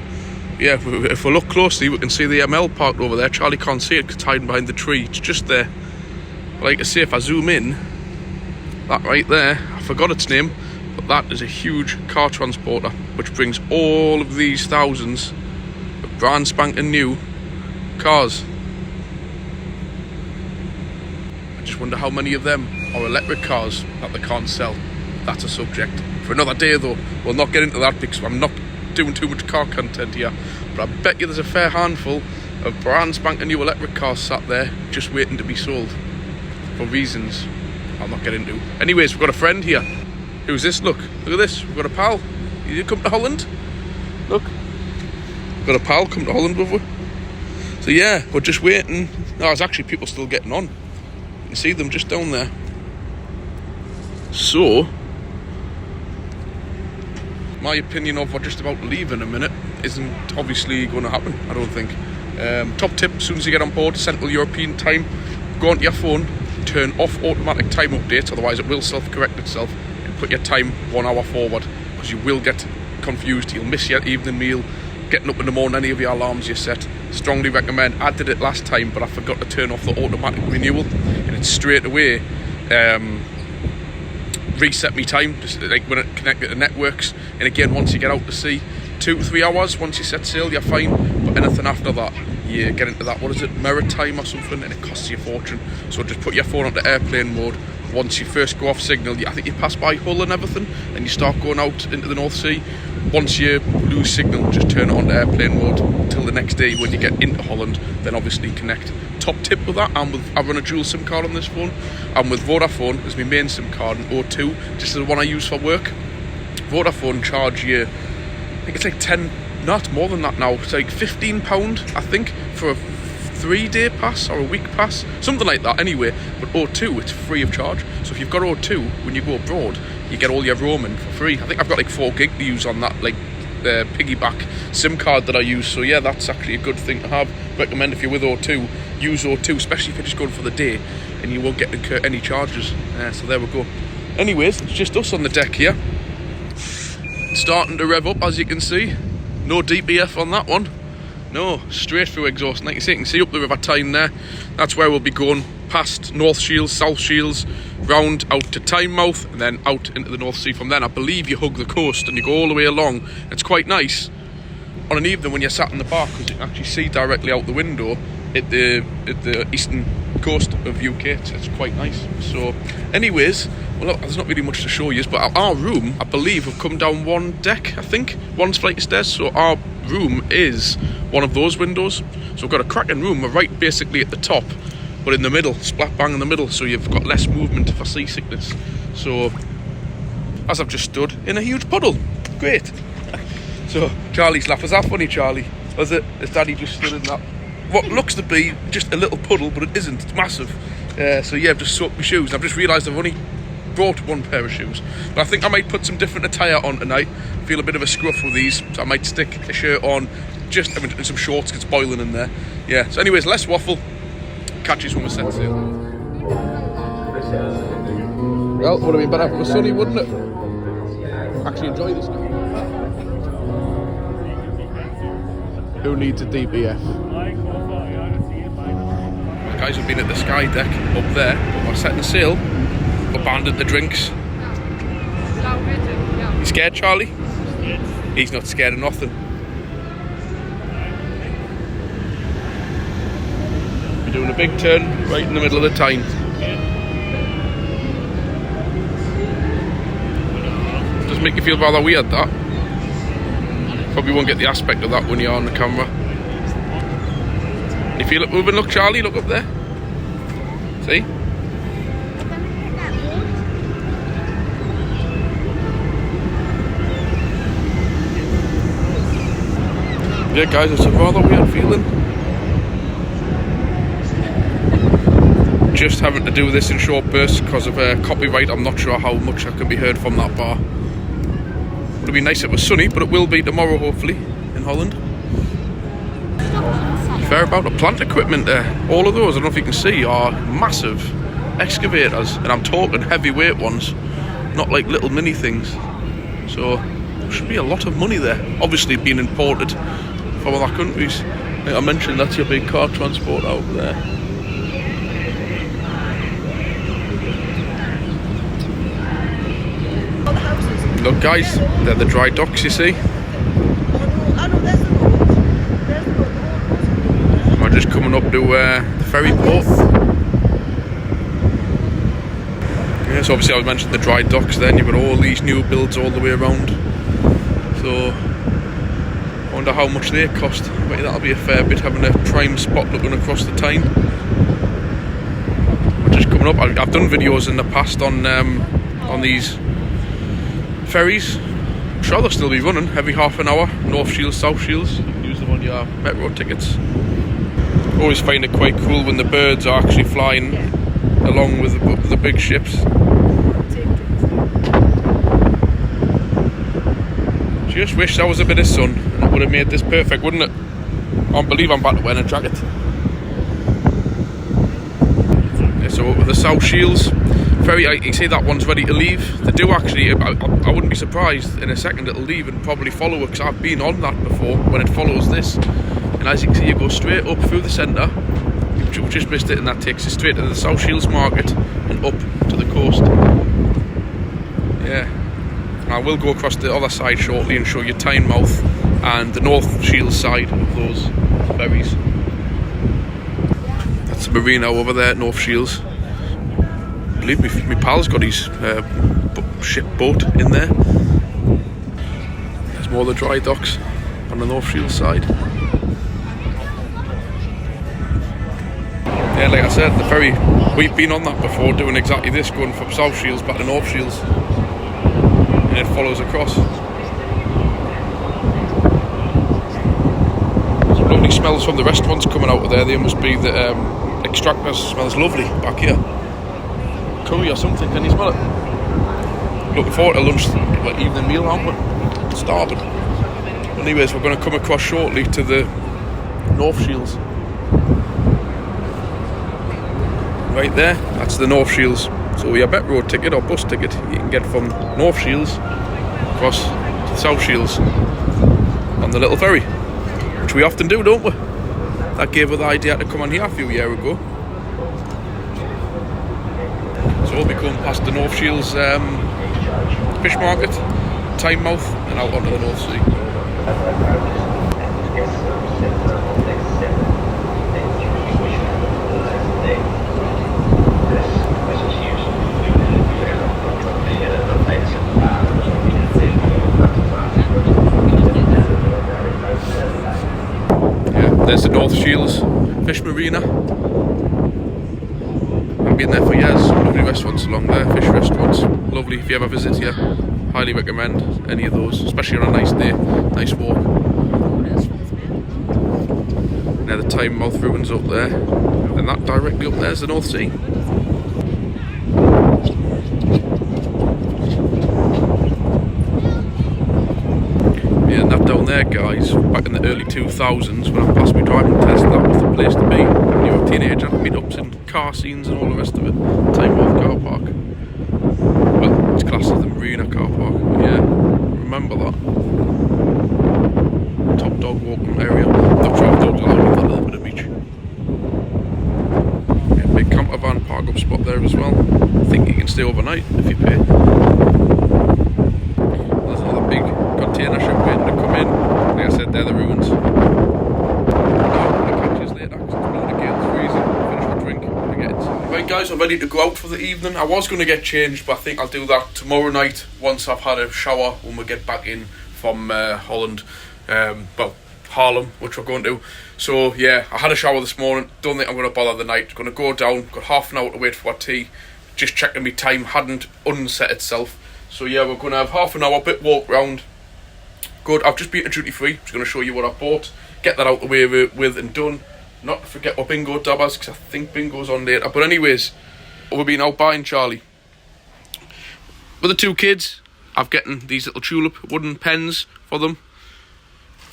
A: Yeah, if we look closely, we can see the ML parked over there. Charlie can't see it because it's hiding behind the tree. It's just there. Like I say, if I zoom in, that right there, I forgot its name, but that is a huge car transporter which brings all of these thousands of brand spanking new cars. I just wonder how many of them are electric cars that they can't sell. That's a subject for another day though. We'll not get into that because I'm not doing too much car content here, but I bet you there's a fair handful of brand spanking new electric cars sat there just waiting to be sold for reasons I'll not get into. Anyways, we've got a friend here. Who's this? Look at this. We've got a pal. You come to Holland? Look, we've got a pal come to Holland with us. So yeah, we're just waiting. No, there's actually people still getting on. You can see them just down there. So, my opinion of we're just about to leave in a minute isn't obviously going to happen, I don't think. Top tip, as soon as you get on board Central European time, go onto your phone, turn off automatic time updates, otherwise it will self-correct itself, and put your time 1 hour forward, because you will get confused. You'll miss your evening meal, getting up in the morning, any of your alarms you set. Strongly recommend. I did it last time, but I forgot to turn off the automatic renewal, and it straight away reset me time, just like when it connected to networks. And again, once you get out to sea, 2 to 3 hours, once you set sail, you're fine. But anything after that, you get into that, what is it, maritime or something, and it costs you a fortune. So just put your phone onto airplane mode. Once you first go off signal, I think you pass by Hull and everything, and you start going out into the North Sea. Once you lose signal, just turn it on to airplane mode until the next day when you get into Holland, then obviously connect. Top tip with that, I run a dual SIM card on this phone. I'm with Vodafone as my main SIM card, and O2, just the one I use for work. Vodafone charge you, I think it's like 10, not more than that now, it's like £15, I think, for a 3-day pass or a week pass, something like that anyway. But O2, it's free of charge. So if you've got O2, when you go abroad, you get all your roaming for free. I think I've got like 4 gig to use on that, like piggyback SIM card that I use. So yeah, that's actually a good thing to have. Recommend if you're with O2, use O2, especially if you're just going for the day and you won't get to incur any charges. So there we go. Anyways, it's just us on the deck here. Starting to rev up, as you can see. No DPF on that one. No, straight through exhaust. Like you see, you can see up the River Tyne there. That's where we'll be going, past North Shields, South Shields, round out to Tynemouth, and then out into the North Sea from then. I believe you hug the coast and you go all the way along. It's quite nice on an evening when you're sat in the bar, because you can actually see directly out the window at the eastern coast of UK. It's quite nice. So anyways, well, look, there's not really much to show you, but our room, I believe, we've come down one deck, I think, one flight of stairs. So our room is one of those windows. So we've got a cracking room. We're right basically at the top, but in the middle, splat bang in the middle, so you've got less movement for seasickness. So as I've just stood in a huge puddle. Great. So Charlie's laugh. Was that funny, Charlie? Was it? His daddy just stood in that what looks to be just a little puddle, but it isn't. It's massive. So yeah, I've just soaked my shoes. I've just realised I've only brought one pair of shoes, but I think I might put some different attire on tonight. Feel a bit of a scruff with these, so I might stick a shirt on, and some shorts. It's boiling in there. Yeah. So anyways, less waffle. Catch you when we set sail. Well, would have been better if it was sunny, wouldn't it? Actually enjoy this now. Who needs a DBF? The guys have been at the Sky Deck up there. We're setting sail. Abandoned the drinks. You scared, Charlie? He's not scared of nothing. We're doing a big turn right in the middle of the Tyne. Does make you feel rather weird, that. Probably won't get the aspect of that when you're on the camera. You feel it moving? Look, Charlie, look up there. See? Yeah, guys, it's a rather weird feeling. Just having to do this in short bursts because of copyright. I'm not sure how much I can be heard from that bar. Would be nice if it was sunny, but it will be tomorrow, hopefully, in Holland. Fair about the plant equipment there. All of those, I don't know if you can see, are massive excavators, and I'm talking heavyweight ones, not like little mini things. So there should be a lot of money there. Obviously being imported from other countries. Like I mentioned, that's your big car transport out there. Look, guys, they're the dry docks, you see. We're just coming up to the ferry port. Yes, obviously I was mentioning the dry docks then. You've got all these new builds all the way around. So I wonder how much they cost. I bet that'll be a fair bit, having a prime spot looking across the Tyne. We're just coming up. I've done videos in the past on these ferries. I'm sure they'll still be running every half an hour. North Shields, South Shields. You can use them on your metro tickets. Always find it quite cool when the birds are actually flying along with the big ships. Just wish there was a bit of sun, and it would have made this perfect, wouldn't it? I can't believe I'm back to wearing a jacket. Yeah, so over the South Shields ferry, you can see that one's ready to leave. They do actually, I wouldn't be surprised in a second it'll leave and probably follow it, because I've been on that before when it follows this. And as you can see, you go straight up through the centre. You've just missed it, and that takes you straight to the South Shields Market and up to the coast. Yeah. I will go across the other side shortly and show you Tynemouth and the North Shields side of those ferries. That's the marina over there at North Shields. I believe my pal's got his ship boat in there. There's more of the dry docks on the North Shields side. Yeah, like I said, the ferry, we've been on that before, doing exactly this, going from South Shields back to North Shields. And it follows across. Some lovely smells from the restaurants coming out of there. They must be the extractors. Smells lovely back here. Curry or something, can you smell it? Looking forward to lunch, like evening meal, aren't we? Starving. Anyways, we're going to come across shortly to the North Shields. Right there, that's the North Shields. So we have a road ticket or bus ticket you can get from North Shields across to the South Shields on the little ferry, which we often do, don't we? That gave us the idea to come on here a few years ago. So we'll be going past the North Shields fish market, Tynemouth, and out onto the North Sea. Yeah, there's the North Shields Fish Marina. I've been there for years. Lovely restaurants along there, fish restaurants. Lovely. If you ever visit here, highly recommend any of those, especially on a nice day, nice walk. Now the Tynemouth ruins up there, and that directly up there is the North Sea. Yeah, and that down there, guys, back in the early 2000s when I passed my driving test, that was the place to be. When you were a teenager, meetups and car scenes and all the rest of it. Tynemouth car park. Well, it's classed as the Marina car park, but yeah, remember that. Top dog walking area. Not sure if dogs are allowed that little bit of beach. Yeah, big camper van park up spot there as well. I think you can stay overnight if you pay. There's another big container ship waiting to come in. Like I said, they're the ruins. I'll catch you later because it's blowing again, it's freezing. Finish my drink and get it. Right guys, I'm ready to go out for the evening. I was going to get changed, but I think I'll do that tomorrow night once I've had a shower when we get back in from Holland. Well, Haarlem, which we're going to. So yeah, I had a shower this morning. Don't think I'm going to bother the night. Going to go down. Got half an hour to wait for our tea. Just checking my time hadn't unset itself. So yeah, we're going to have half an hour, bit walk round. Good. I've just been to duty free. Just going to show you what I bought. Get that out the way with and done. Not to forget what bingo dabbers, because I think bingo's on later. But anyways, we've been out buying Charlie. With the two kids, I've getting these little tulip wooden pens for them.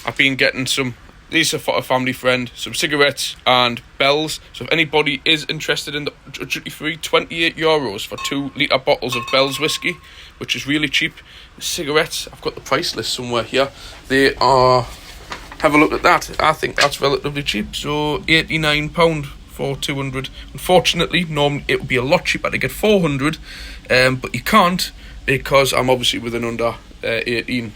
A: I've been getting some, these are for a family friend, some cigarettes and bells. So if anybody is interested in the duty free, €28 for 2 litre bottles of Bell's whiskey, which is really cheap. The cigarettes, I've got the price list somewhere here. They are, have a look at that. I think that's relatively cheap. So £89 for 200. Unfortunately, normally it would be a lot cheaper to get 400, but you can't because I'm obviously with an under 18.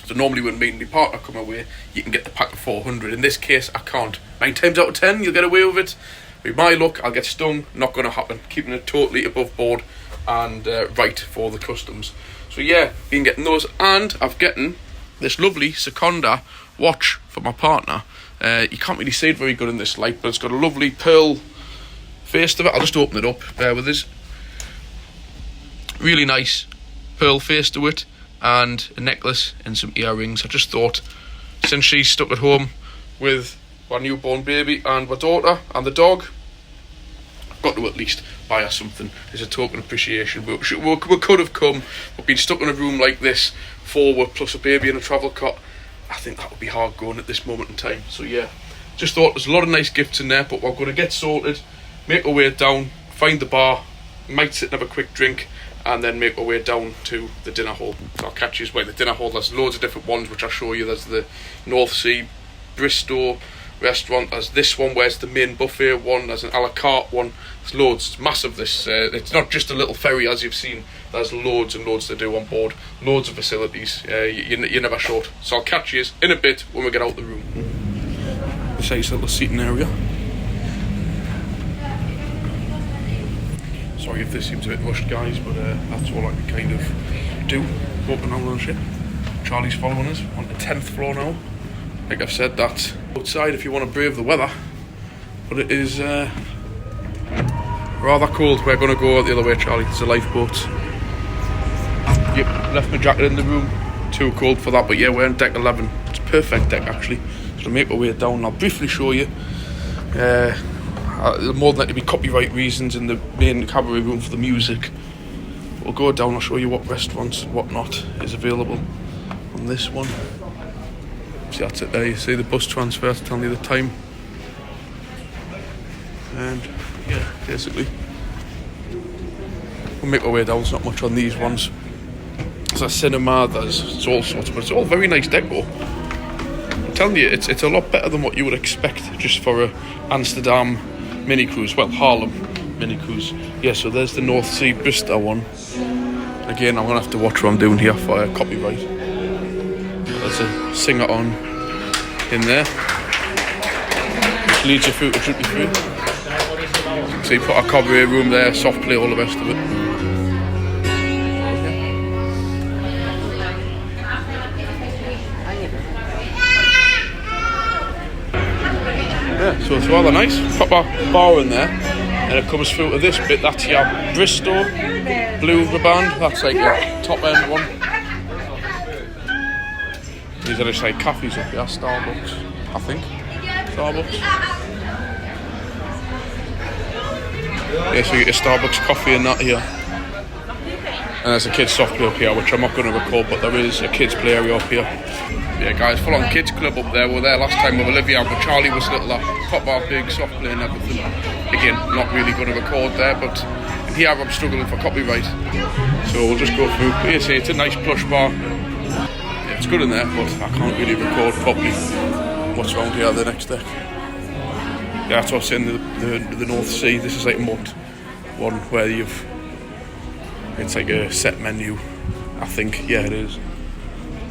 A: So normally when me and my partner come away, you can get the pack of 400. In this case, I can't. 9 times out of 10, you'll get away with it. With my luck, I'll get stung. Not going to happen. Keeping it totally above board and right for the customs. So yeah, been getting those. And I've getting this lovely Seconda watch for my partner. You can't really see it very good in this light, but it's got a lovely pearl face to it. I'll just open it up. Bear with us. Really nice pearl face to it. And a necklace and some earrings. I just thought, since she's stuck at home with our newborn baby and my daughter and the dog, I've got to at least buy her something as a token of appreciation. We could have come, but being stuck in a room like this, 4 plus a baby in a travel cot, I think that would be hard going at this moment in time. So yeah, just thought there's a lot of nice gifts in there, but we're going to get sorted, make our way down, find the bar, might sit and have a quick drink, and then make our way down to the dinner hall. So I'll catch you by the dinner hall. There's loads of different ones which I'll show you. There's the North Sea Bristol restaurant. There's this one where it's the main buffet one. There's an a la carte one. There's loads. It's massive. This it's not just a little ferry as you've seen. There's loads and loads to do on board. Loads of facilities. You're never short. So I'll catch you in a bit when we get out the room. This nice little seating area. Sorry if this seems a bit rushed, guys, but that's all I can kind of do. Walking around on ship. Charlie's following us on the 10th floor now. Like I've said, that's outside if you want to brave the weather, but it is rather cold. We're going to go the other way, Charlie. There's a lifeboat. Yep, left my jacket in the room. Too cold for that, but yeah, we're on deck 11. It's perfect deck actually. So to make our way down, I'll briefly show you. More than likely be copyright reasons in the main cabaret room for the music. We'll go down, I'll show you what restaurants and whatnot is available on this one. See, that's it there, you see the bus transfer, it's telling you the time. And yeah, basically we'll make our way down. There's not much on these ones. There's a cinema, there's all sorts, but it's all very nice deco. I'm telling you, it's a lot better than what you would expect just for a Amsterdam mini cruise. Well, Haarlem mini cruise. Yeah, so there's the North Sea Bristol one. Again, I'm gonna have to watch what I'm doing here for copyright. There's a singer on in there, which leads you through to duty free. So you put a cabaret room there, soft play, all the rest of it. Yeah, so it's rather nice. Proper bar in there, and it comes through to this bit. That's your Bristol blue riband. That's like your top end one. These are just like cafes up here, Starbucks, I think. Starbucks. Yeah, so you get your Starbucks coffee and that here. And there's a kids soft play up here, which I'm not going to record, but there is a kids play area up here. Yeah, guys, full on kids club up there. We were there last time with Olivia, but Charlie was little. Proper big soft play and everything. Again, not really going to record there, but here I'm struggling for copyright. So we'll just go through. Here, see, it's a nice plush bar. Yeah, it's good in there, but I can't really record properly what's around here the next deck. Yeah, that's what I was saying, the North Sea. This is like mud one where it's like a set menu, I think. Yeah, it is.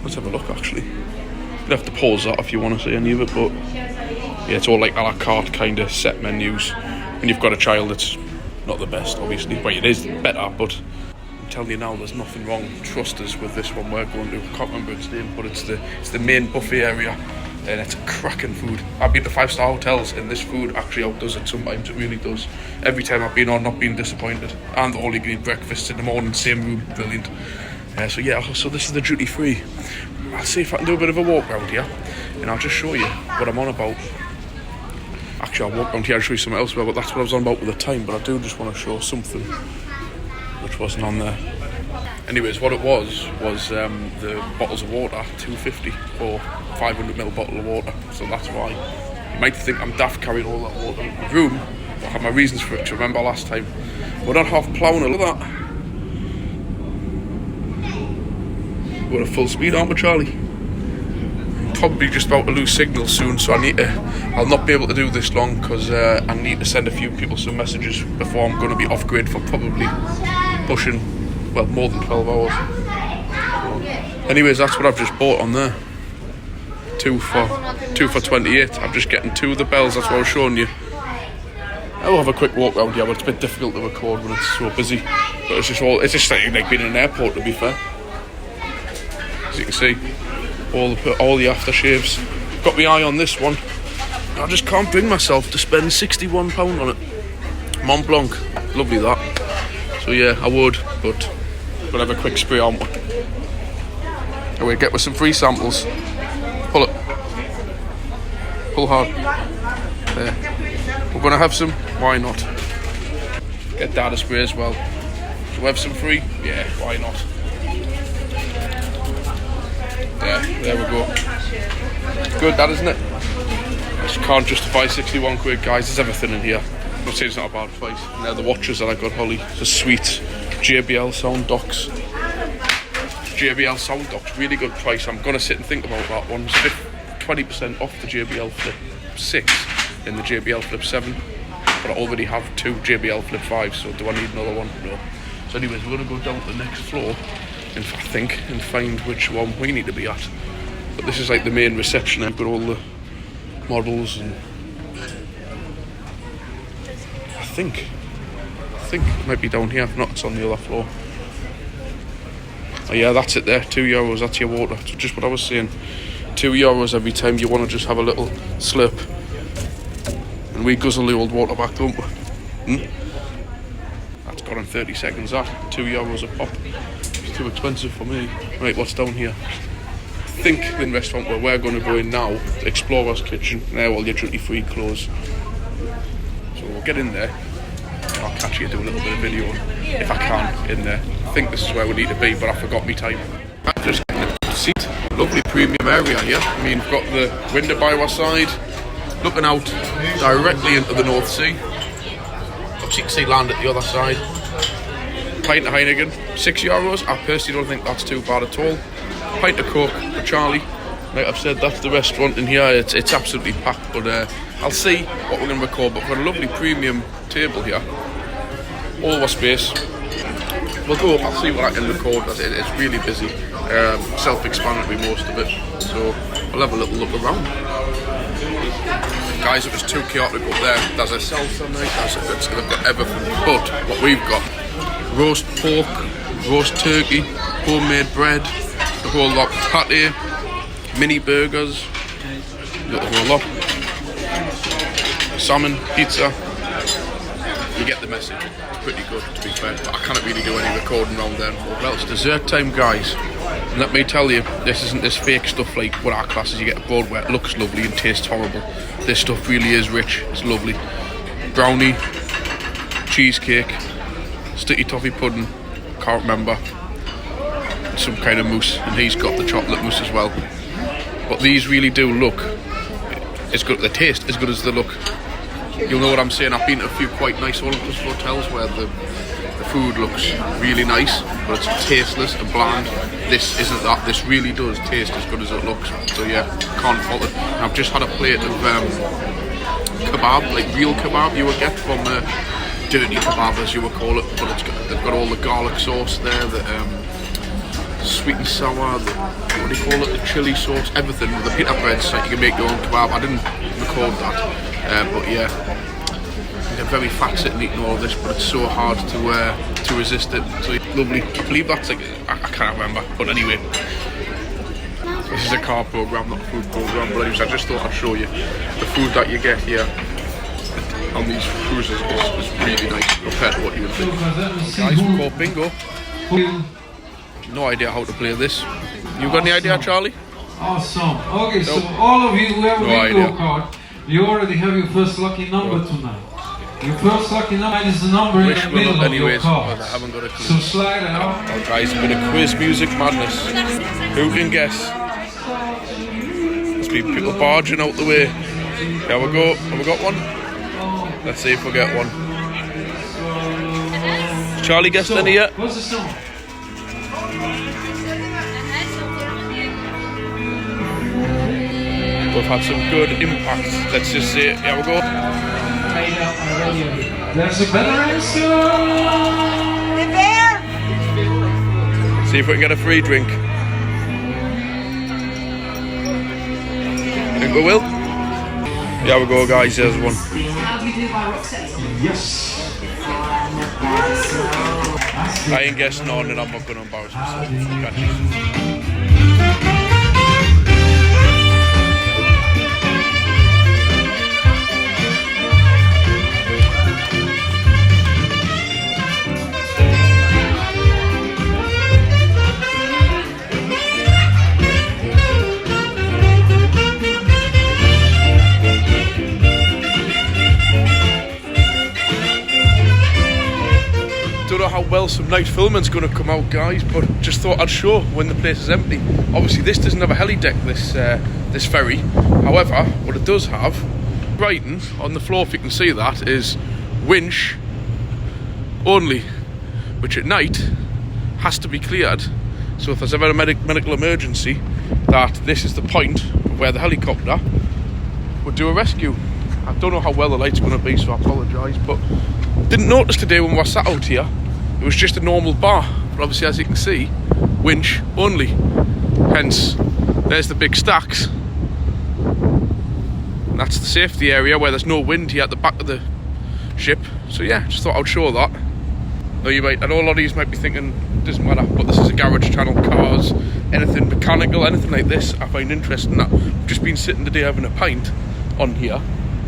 A: Let's have a look actually. You'd have to pause that if you want to see any of it, but yeah, it's all like a la carte kind of set menus. When you've got a child, it's not the best, obviously. Well, it is better, but I'm telling you now, there's nothing wrong. Trust us with this one we're going to. I can't remember its name, but it's the main buffet area. And it's cracking food. I've been to 5-star hotels and this food actually outdoes it sometimes. It really does. Every time I've been on, not been disappointed. And all you can eat breakfasts in the morning, same room, brilliant. So yeah, so this is the duty free. I'll see if I can do a bit of a walk around here and I'll just show you what I'm on about. Actually, I'll walk around here and show you something else, but that's what I was on about with the time. But I do just want to show something which wasn't on there. Anyways, what it was the bottles of water, $2.50 for 500ml bottle of water. So that's why you might think I'm daft carrying all that water in the room. I have my reasons for it. To remember last time, we're not half ploughing it. Look at that. We're at full speed, aren't we, Charlie? Probably just about to lose signal soon, so I'll not be able to do this long because I need to send a few people some messages before I'm going to be off grid for probably pushing. Well, more than 12 hours. Anyways, that's what I've just bought on there. Two for 28. I'm just getting 2 of the bells. That's what I was showing you. I'll have a quick walk around here, but it's a bit difficult to record when it's so busy. But it's just like being in an airport, to be fair. As you can see, all the aftershaves. Got my eye on this one. I just can't bring myself to spend £61 on it. Mont Blanc, lovely that. So yeah, I would, but we'll have a quick spray on one. Anyway, get with some free samples. Pull it. Pull hard. There. We're going to have some. Why not? Get data spray as well. So we have some free? Yeah, why not? There we go. Good, that, isn't it? I just can't justify 61 quid, guys. There's everything in here. I'm not saying it's not a bad price. And they're the watches that I got, Holly. The sweet JBL sound docks. JBL sound docks, really good price. I'm going to sit and think about that one. It's 20% off the JBL Flip 6 in the JBL Flip 7. But I already have 2 JBL Flip 5, so do I need another one? No. So anyways, we're going to go down to the next floor, and find which one we need to be at. But this is like the main reception. I've got all the models and I think it might be down here. If not, it's on the other floor. Oh yeah, that's it there. €2. That's your water. That's just what I was saying. €2 every time you want to just have a little slurp. And we guzzle the old water back, don't we? That's gone in 30 seconds. That €2 a pop. It's too expensive for me. Right, what's down here? think the restaurant where we're going to go in now, Explorer's Kitchen, they're all your duty-free clothes. So we'll get in there. I'll catch you, do a little bit of video if I can in there. I think this is where we need to be, but I forgot my time. I'm just getting a seat. Lovely premium area here. I mean, we've got the window by our side, looking out directly into the North Sea. Obviously you can see land at the other side. Pint of Heineken, €6. I personally don't think that's too bad at all. Pint of Coke for Charlie. Like I've said, that's the restaurant in here. It's absolutely packed, but I'll see what we're going to record. But we've got a lovely premium table here. All our space. We'll go up, I'll see what I can record. It's really busy. Self-explanatory, most of it. So we'll have a little look around. Guys, it was too chaotic up there. There's a salsa night, they've got everything. But what we've got, roast pork, roast turkey, homemade bread, the whole lot, patty, mini burgers, the whole lot, salmon, pizza. You get the message. It's pretty good, to be fair, but I can't really do any recording around there. Well, it's dessert time, guys, and let me tell you, this isn't this fake stuff like what our classes you get abroad where it looks lovely and tastes horrible. This stuff really is rich. It's lovely. Brownie, cheesecake, sticky toffee pudding, can't remember, some kind of mousse, and he's got the chocolate mousse as well. But these really do look as good, the taste as good as the look. You'll know what I'm saying. I've been to a few quite nice all-inclusive hotels where the food looks really nice, but it's tasteless and bland. This isn't that. This really does taste as good as it looks. So yeah, can't fault it. And I've just had a plate of kebab, like real kebab you would get from dirty kebab as you would call it, but they've got all the garlic sauce there, the sweet and sour, what do you call it, the chili sauce, everything with the pita bread, so you can make your own kebab. I didn't record that, but yeah, they're very fat sitting eating all of this, but it's so hard to resist it. So lovely. I believe that's like, I can't remember, but anyway, this is a car program, not a food program, but anyways, I just thought I'd show you the food that you get here on these cruises is really nice compared to what you would think. Guys, we call bingo. No idea how to play this. You got any idea, Charlie?
C: Awesome. Okay, so all of you who have a bingo card, you already have your first lucky number tonight. Your first lucky number is the number in the middle of your card.
A: I haven't got a clue.
C: So slide it out.
A: Oh, guys, a bit of quiz music madness. Who can guess? There's been people barging out the way. Here we go. Have we got one? Let's see if we get one. Charlie guessed any yet?
C: What's the song?
A: We've had some good impact. Let's just say, here we go.
C: There's a better answer.
A: See if we can get a free drink. Think we will? Here we go, guys. There's one.
C: Yes.
A: I ain't guessing none, and I'm not going to embarrass myself. Don't know how well some night filming's going to come out, guys, but just thought I'd show when the place is empty. Obviously this doesn't have a heli deck, this ferry. However, what it does have, writing on the floor, if you can see that, is winch only, which at night has to be cleared. So if there's ever a medical emergency, that this is the point where the helicopter would do a rescue. I don't know how well the light's going to be, so I apologise, but didn't notice today when we were sat out here, it was just a normal bar, but obviously as you can see, winch only. Hence, there's the big stacks. And that's the safety area where there's no wind here at the back of the ship. So yeah, just thought I'd show that. Now you might, I know a lot of you might be thinking, doesn't matter, but this is a garage channel, cars, anything mechanical, anything like this, I find interesting. That I've just been sitting today having a pint on here,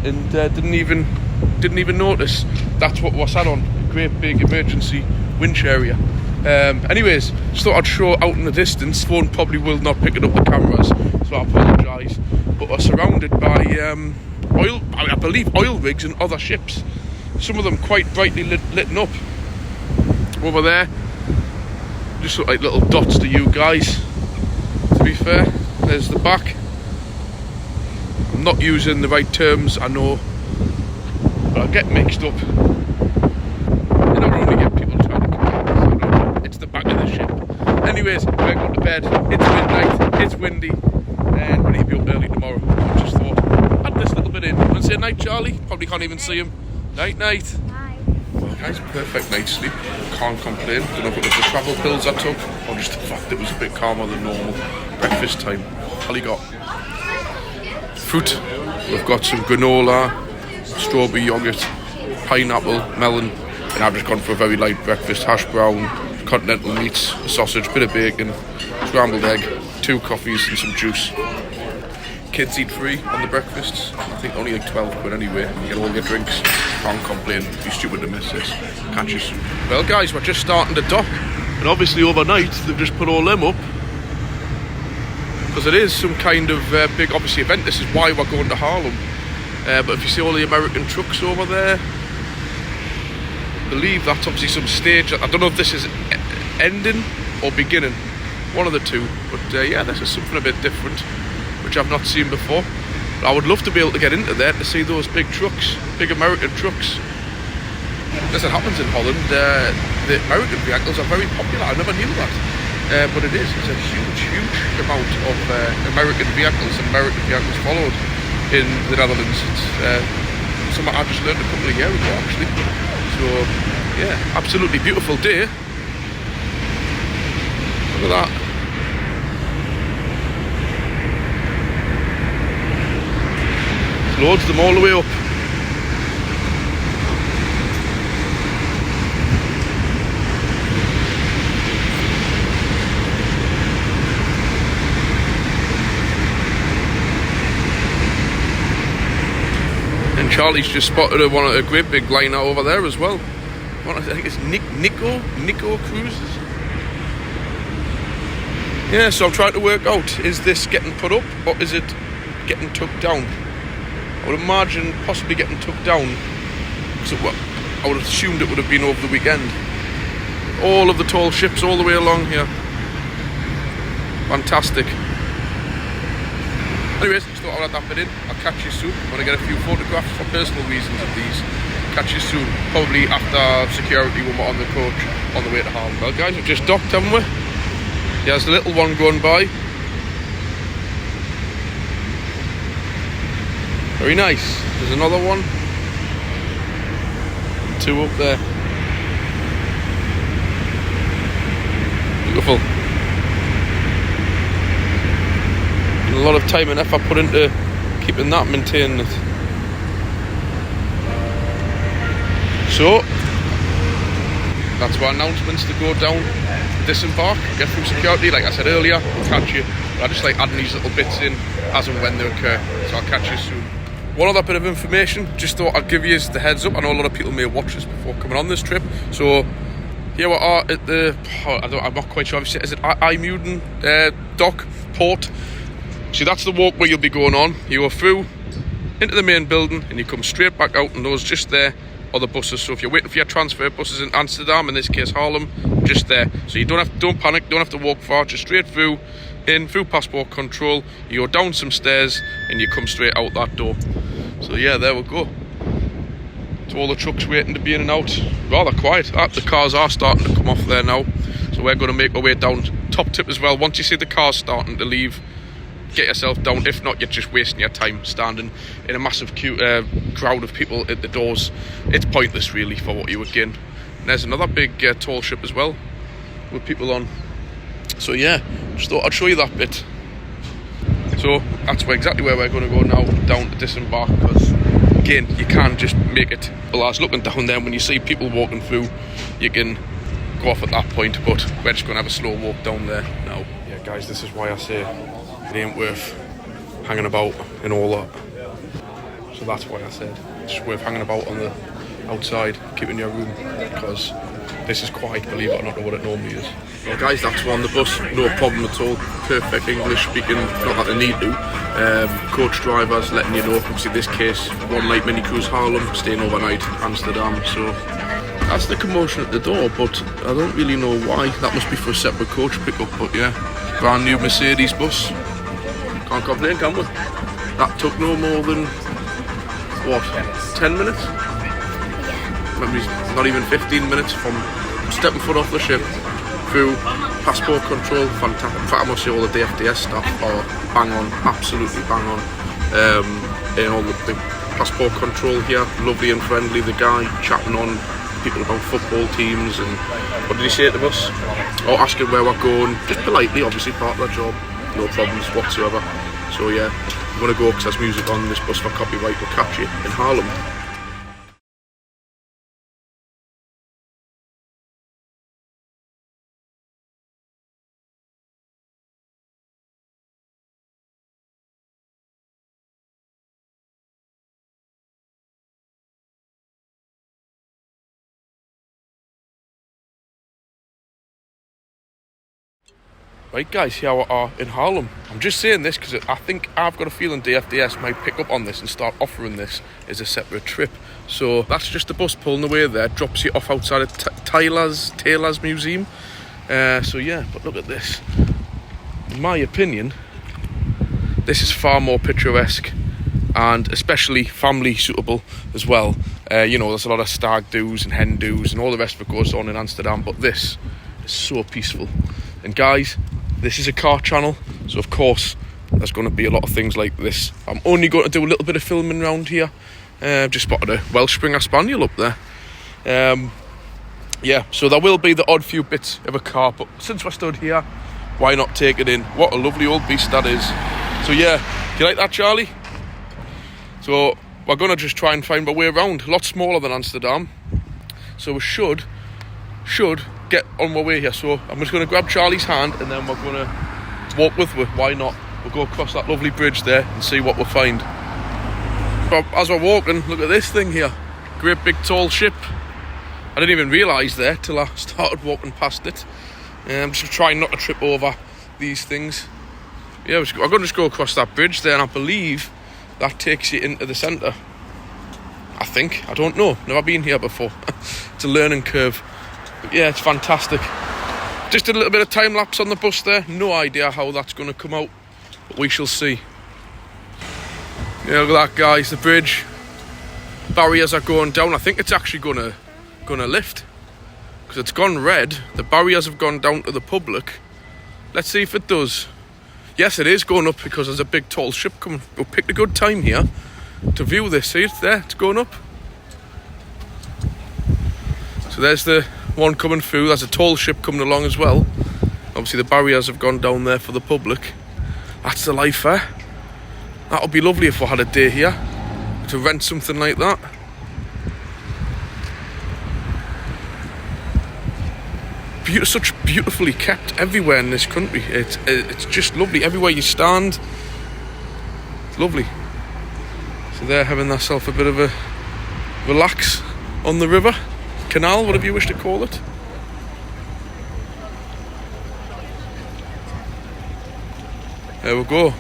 A: and didn't even notice that's what we're sat on, a great big emergency winch area. Anyways, just thought I'd show out in the distance. Phone probably will not pick it up the cameras, so I apologise. But we're surrounded by I believe oil rigs and other ships. Some of them quite brightly lit up. Over there, just look like little dots to you guys. To be fair, there's the back. I'm not using the right terms, I know, but I get mixed up. You don't only get people trying to come in, it's the back of the ship. Anyways, we're going to bed. It's midnight, it's windy, and we need to be up early tomorrow. So just thought, add this little bit in. Want to say night, Charlie? Probably can't even see him. Night, night. Well, guys, perfect night's sleep. Can't complain. Don't know if it was the travel pills I took, or just the fact that it was a bit calmer than normal. Breakfast time. All you got? Fruit. We've got some granola, strawberry yogurt, pineapple, melon, and I've just gone for a very light breakfast. Hash brown, continental meats, a sausage, bit of bacon, scrambled egg, 2 coffees and some juice. Kids eat free on the breakfasts. I think only like 12 quid anyway. You get all your drinks. Can't complain. Be stupid to miss this. Catch you soon. Well guys, we're just starting to dock, and obviously overnight they've just put all them up because it is some kind of big obviously event. This is why we're going to Haarlem. But if you see all the American trucks over there, I believe that's obviously some stage. I don't know if this is ending or beginning, one of the two, but yeah, this is something a bit different which I've not seen before. But I would love to be able to get into there to see those big trucks, big American trucks. As it happens in Holland, the American vehicles are very popular. I never knew that, but it is. It's a huge amount of American vehicles followed in the Netherlands. It's something I just learned a couple of years ago actually. So yeah, absolutely beautiful day. Look at that. Loads of them all the way up. And Charlie's just spotted a great big liner over there as well. I think it's Nico Cruises. Yeah, so I'm trying to work out, is this getting put up or is it getting took down? I would imagine possibly getting took down, because I would have assumed it would have been over the weekend. All of the tall ships all the way along here. Fantastic. Anyways, just thought I'd add that bit in. I'll catch you soon. I want to get a few photographs for personal reasons of these. Catch you soon, probably after security when we're on the coach on the way to Haarlem. Well guys, we've just docked, haven't we? There's the little one going by. Very nice. There's another one. 2 up there. Beautiful. And a lot of time and effort put into keeping that, maintaining it. So that's our announcements to go down, disembark, get through security. Like I said earlier, we'll catch you. But I just like adding these little bits in as and when they occur. So I'll catch you soon. One other bit of information, just thought I'd give you the heads up. I know a lot of people may watch this before coming on this trip. So here we are at the, I'm not quite sure, is it IJmuiden dock, port. See, that's the walkway you'll be going on. You go through into the main building and you come straight back out, and those just there are the buses. So if you're waiting for your transfer buses in Amsterdam, in this case Haarlem, just there. So you don't panic, don't have to walk far, just straight through, through passport control. You go down some stairs and you come straight out that door. So yeah, there we go. So all the trucks waiting to be in and out. Rather quiet. The cars are starting to come off there now. So we're going to make our way down. Top tip as well, once you see the cars starting to leave, get yourself down. If not, you're just wasting your time standing in a massive crowd of people at the doors. It's pointless really for what you would gain. And there's another big tall ship as well with people on. So yeah, just thought I'd show you that bit. So that's exactly where we're going to go now, down to disembark, because again, you can't just make it. Well, I was looking down there, when you see people walking through, you can go off at that point, but we're just going to have a slow walk down there now. Yeah guys, this is why I say it ain't worth hanging about and all that. So that's why I said it's just worth hanging about on the outside, keep in your room, because this is quiet, believe it or not, what it normally is. Well guys, that's on the bus, no problem at all, perfect English speaking, not that they need to. Coach drivers letting you know, obviously in this case, one night mini cruise Haarlem, staying overnight Amsterdam, so that's the commotion at the door, but I don't really know why. That must be for a separate coach pickup, but yeah, brand new Mercedes bus, can't complain, can we? That took no more than, what, 10 minutes? Maybe not even 15 minutes from stepping foot off the ship through passport control. Fantastic. In fact, I must say all the DFDS staff are bang on, absolutely bang on. And all the passport control here, lovely and friendly. The guy chatting on people about football teams and what did he say to us? Oh, asking where we're going, just politely, obviously part of the job, no problems whatsoever. So yeah, I'm gonna go because there's music on this bus for copyright. We'll catch you in Haarlem. Right guys, here we are in Haarlem. I'm just saying this because I think I've got a feeling DFDS might pick up on this and start offering this as a separate trip. So that's just the bus pulling away there, drops you off outside of Taylor's Museum. So yeah, but look at this. In my opinion, this is far more picturesque and especially family suitable as well. You know, there's a lot of stag do's and hen do's and all the rest of it goes on in Amsterdam, but this is so peaceful. And guys, this is a car channel, so of course there's going to be a lot of things like this. I'm only going to do a little bit of filming around here. Just spotted a Welsh Springer Spaniel up there. Yeah, so there will be the odd few bits of a car, but since we're stood here, why not take it in? What a lovely old beast that is. So yeah, do you like that, Charlie? So we're going to just try and find our way around. A lot smaller than Amsterdam, so we should get on my way here. So I'm just going to grab Charlie's hand and then we're going to walk with her. Why not? We'll go across that lovely bridge there and see what we'll find. But as we're walking, look at this thing here. Great big tall ship. I didn't even realise there till I started walking past it. I'm just trying not to trip over these things. Yeah, I'm going to just go across that bridge there, and I believe that takes you into the centre. I think. I don't know. Never been here before. It's a learning curve. But yeah, it's fantastic. Just did a little bit of time lapse on the bus there. No idea how that's going to come out, but we shall see. Yeah, look at that, guys. The bridge. Barriers are going down. I think it's actually going to lift because it's gone red. The barriers have gone down to the public. Let's see if it does. Yes, it is going up because there's a big tall ship coming. We picked a good time here to view this. See it there? It's going up. So there's the one coming through. There's a tall ship coming along as well. Obviously the barriers have gone down there for the public. That's the life, eh? That would be lovely if we had a day here to rent something like that. Such beautifully kept everywhere in this country. It's just lovely. Everywhere you stand, it's lovely. So they're having themselves a bit of a relax on the river, canal, whatever you wish to call it. There we go.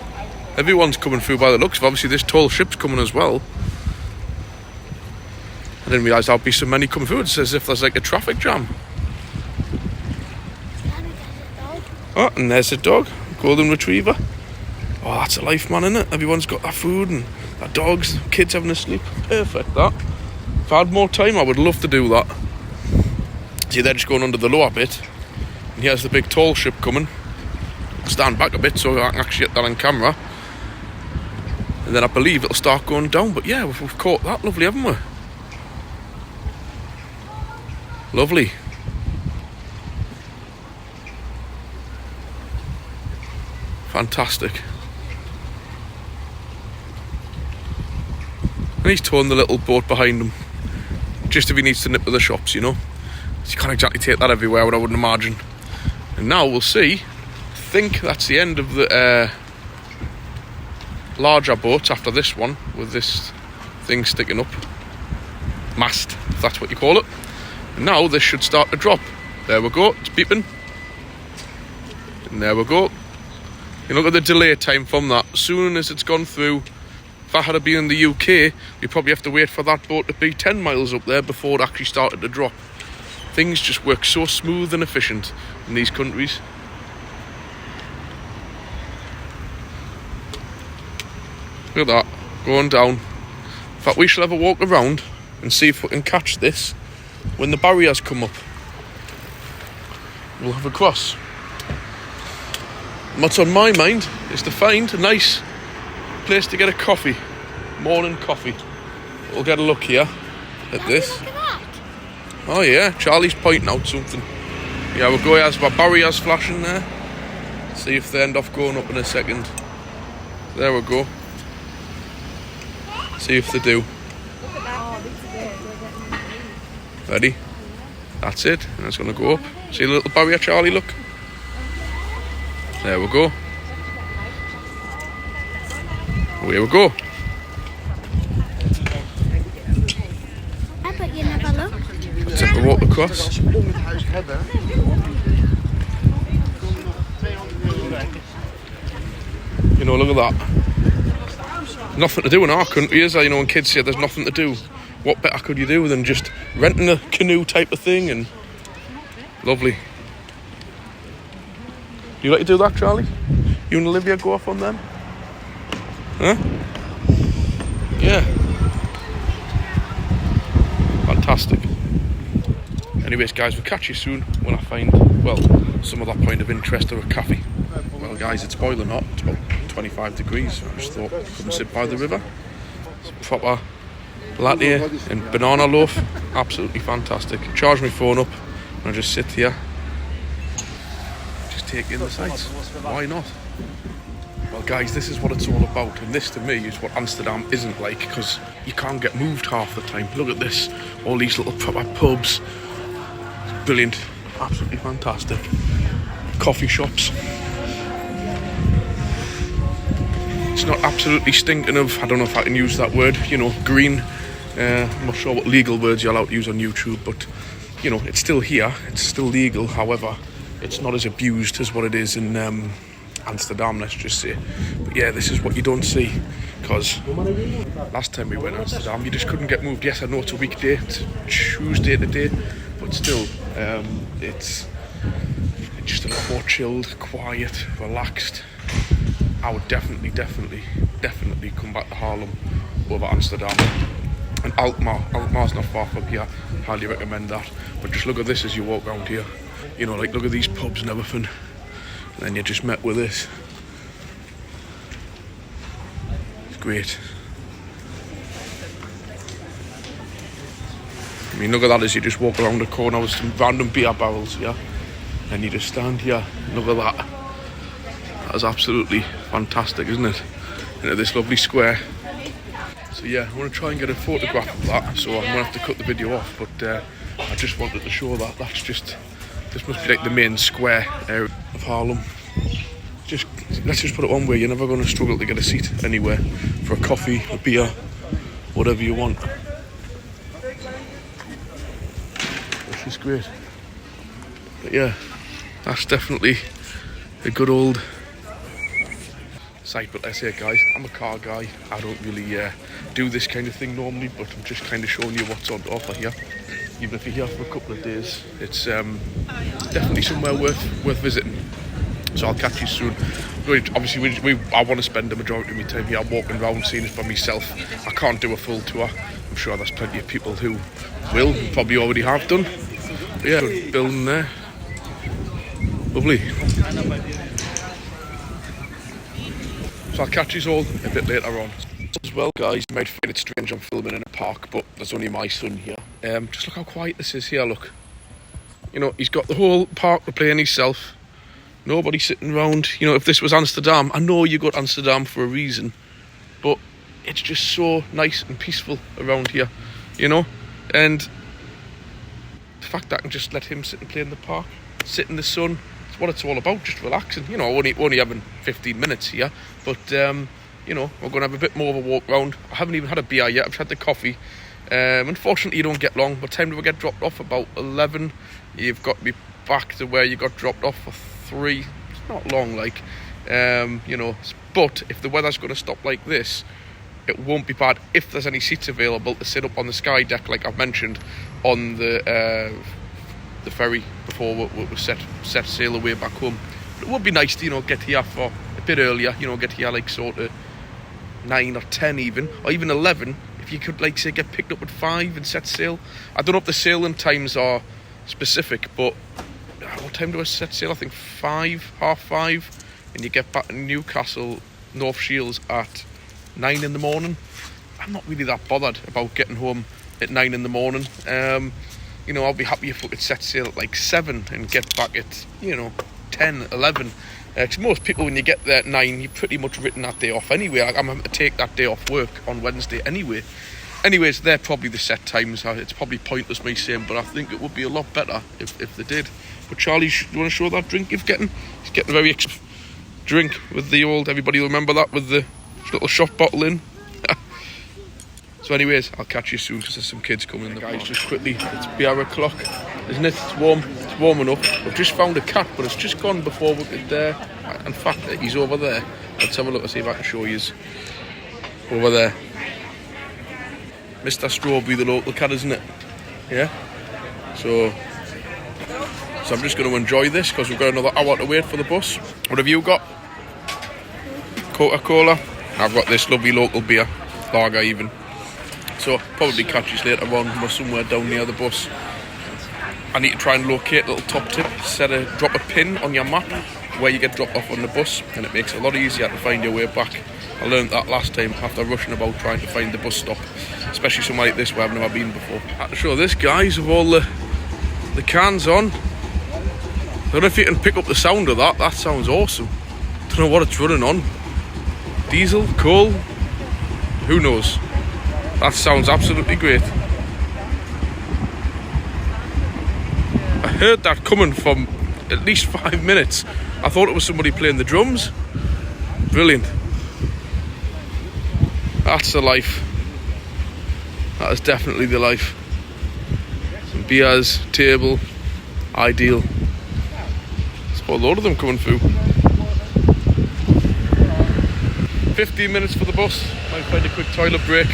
A: Everyone's coming through by the looks of. Obviously this tall ship's coming as well. I didn't realise there'd be so many coming through. It's as if there's like a traffic jam. Oh, and there's a dog, golden retriever. Oh, that's a life, man, isn't it? Everyone's got their food and their dogs, kids having a sleep. Perfect, that. If I had more time, I would love to do that. See, they're just going under the lower bit. And here's the big tall ship coming. Stand back a bit so I can actually get that on camera. And then I believe it'll start going down. But yeah, we've caught that. Lovely, haven't we? Lovely. Fantastic. And he's towing the little boat behind him, just if he needs to nip to the shops, you know. So you can't exactly take that everywhere, I wouldn't imagine. And now we'll see. I think that's the end of the larger boats after this one, with this thing sticking up. mast, if that's what you call it. And now this should start to drop. There we go, it's beeping. And there we go. You look at the delay time from that. As soon as it's gone through, if I had been in the UK, you probably have to wait for that boat to be 10 miles up there before it actually started to drop. Things just work so smooth and efficient in these countries. Look at that, going down. In fact, we shall have a walk around and see if we can catch this when the barriers come up. We'll have a cross. What's on my mind is to find a nice place to get a coffee. Morning coffee. We'll get a look here at this.
B: Look at that.
A: Oh yeah, Charlie's pointing out something. Yeah, we'll go as our barriers flashing there. See if they end off going up in a second. There we go. See if they do. Ready? That's it. And it's going to go up. See the little barrier, Charlie, look. There we go. Away we go.
B: I bet you never looked.
A: Let's take a walk across. You know, look at that. Nothing to do in our country, is there? You know, when kids say there's nothing to do, what better could you do than just renting a canoe type of thing? And lovely. You like to do that, Charlie? You and Olivia go off on them? Huh? Yeah. Fantastic. Anyways, guys, we'll catch you soon when I find, well, some of that point of interest or a coffee. Well, guys, it's boiling hot. It's about 25 degrees. I just thought I couldn't sit by the river. It's a proper latte and banana loaf. Absolutely fantastic. Charge my phone up and I just sit here. Just take in the sights. Why not? Well, guys, this is what it's all about, and this to me is what Amsterdam isn't like, because you can't get moved half the time. Look at this, all these little proper pubs. It's brilliant, absolutely fantastic. Coffee shops. It's not absolutely stinking of, I don't know if I can use that word, you know, green. I'm not sure what legal words you're allowed to use on YouTube, but, you know, it's still here, it's still legal. However, it's not as abused as what it is in Amsterdam, let's just say. But yeah, this is what you don't see, because last time we went to Amsterdam, you just couldn't get moved. Yes, I know it's a weekday, it's Tuesday today, but still, it's just a lot more chilled, quiet, relaxed. I would definitely come back to Haarlem over Amsterdam. And Alkmaar's not far from here, highly recommend that. But just look at this as you walk around here. You know, like, look at these pubs and everything. And then you're just met with this. It's great. I mean, look at that as you just walk around the corner with some random beer barrels, yeah? And you just stand here, look at that. That is absolutely fantastic, isn't it? Into this lovely square. So yeah, I want to try and get a photograph of that, so I'm going to have to cut the video off, but I just wanted to show that. That's just, this must be like the main square area of Haarlem. Just, let's just put it one way, you're never going to struggle to get a seat anywhere for a coffee, a beer, whatever you want. Which is great. But yeah, that's definitely a good old site. But let's say, guys, I'm a car guy. I don't really do this kind of thing normally, but I'm just kind of showing you what's on offer here. Even if you're here for a couple of days, it's definitely somewhere worth visiting. So I'll catch you soon. Obviously, I want to spend the majority of my time here walking around, seeing it for myself. I can't do a full tour. I'm sure there's plenty of people who will, probably already have done. But yeah, good building there. Lovely. So I'll catch you all a bit later on. As well, guys, you might find it strange I'm filming in a park, but there's only my son here. Just look how quiet this is here, look. You know, he's got the whole park to play in himself. Nobody sitting around. You know, if this was Amsterdam, I know you go to Amsterdam for a reason, but it's just so nice and peaceful around here, you know? And the fact that I can just let him sit and play in the park, sit in the sun, it's what it's all about, just relaxing. You know, only having 15 minutes here, but, you know, we're going to have a bit more of a walk round. I haven't even had a beer yet, I've had the coffee. Unfortunately, you don't get long. What time do we get dropped off? About 11. You've got to be back to where you got dropped off for 3. It's not long, like, you know. But if the weather's going to stop like this, it won't be bad if there's any seats available to sit up on the sky deck, like I've mentioned, on the ferry before we set sail away back home. But it would be nice to, you know, get here for a bit earlier, you know, get here like sort of 9 or 10 even, or even 11, if you could, like, say, get picked up at 5 and set sail. I don't know if the sailing times are specific, but what time do I set sail? I think 5, half 5, and you get back to Newcastle, North Shields at 9 in the morning. I'm not really that bothered about getting home at 9 in the morning. You know, I'll be happy if we could set sail at like 7 and get back at, you know, 10, 11. Because most people, when you get there at 9, you're pretty much written that day off anyway. I'm having to take that day off work on Wednesday anyway. Anyways, they're probably the set times. It's probably pointless me saying, but I think it would be a lot better if they did. But Charlie, you want to show that drink you've getting? He's getting a very drink with the old, everybody remember that, with the little shot bottle in. So anyways, I'll catch you soon because there's some kids coming in the guys, just quickly, it's BR o'clock, isn't it? It's warm enough. I've just found a cat, but it's just gone before we could, in fact, he's over there. Let's have a look and see if I can show you. Over there. Mr. Strawberry, the local cat, isn't it? Yeah? So I'm just going to enjoy this because we've got another hour to wait for the bus. What have you got? Coca-Cola. I've got this lovely local beer, lager even. So probably catch you later on. We're somewhere down near the bus. I need to try and locate a little top tip. Drop a pin on your map where you get dropped off on the bus, and it makes it a lot easier to find your way back. I learned that last time after rushing about trying to find the bus stop, especially somewhere like this where I've never been before. I have to show this, guys, with all the cans on. I don't know if you can pick up the sound of that. That sounds awesome. Don't know what it's running on. Diesel, coal, who knows? That sounds absolutely great. I heard that coming from at least 5 minutes. I thought it was somebody playing the drums. Brilliant. That's the life. That is definitely the life. Some beers, table, ideal. There's a load of them coming through. 15 minutes for the bus. Might find a quick toilet break.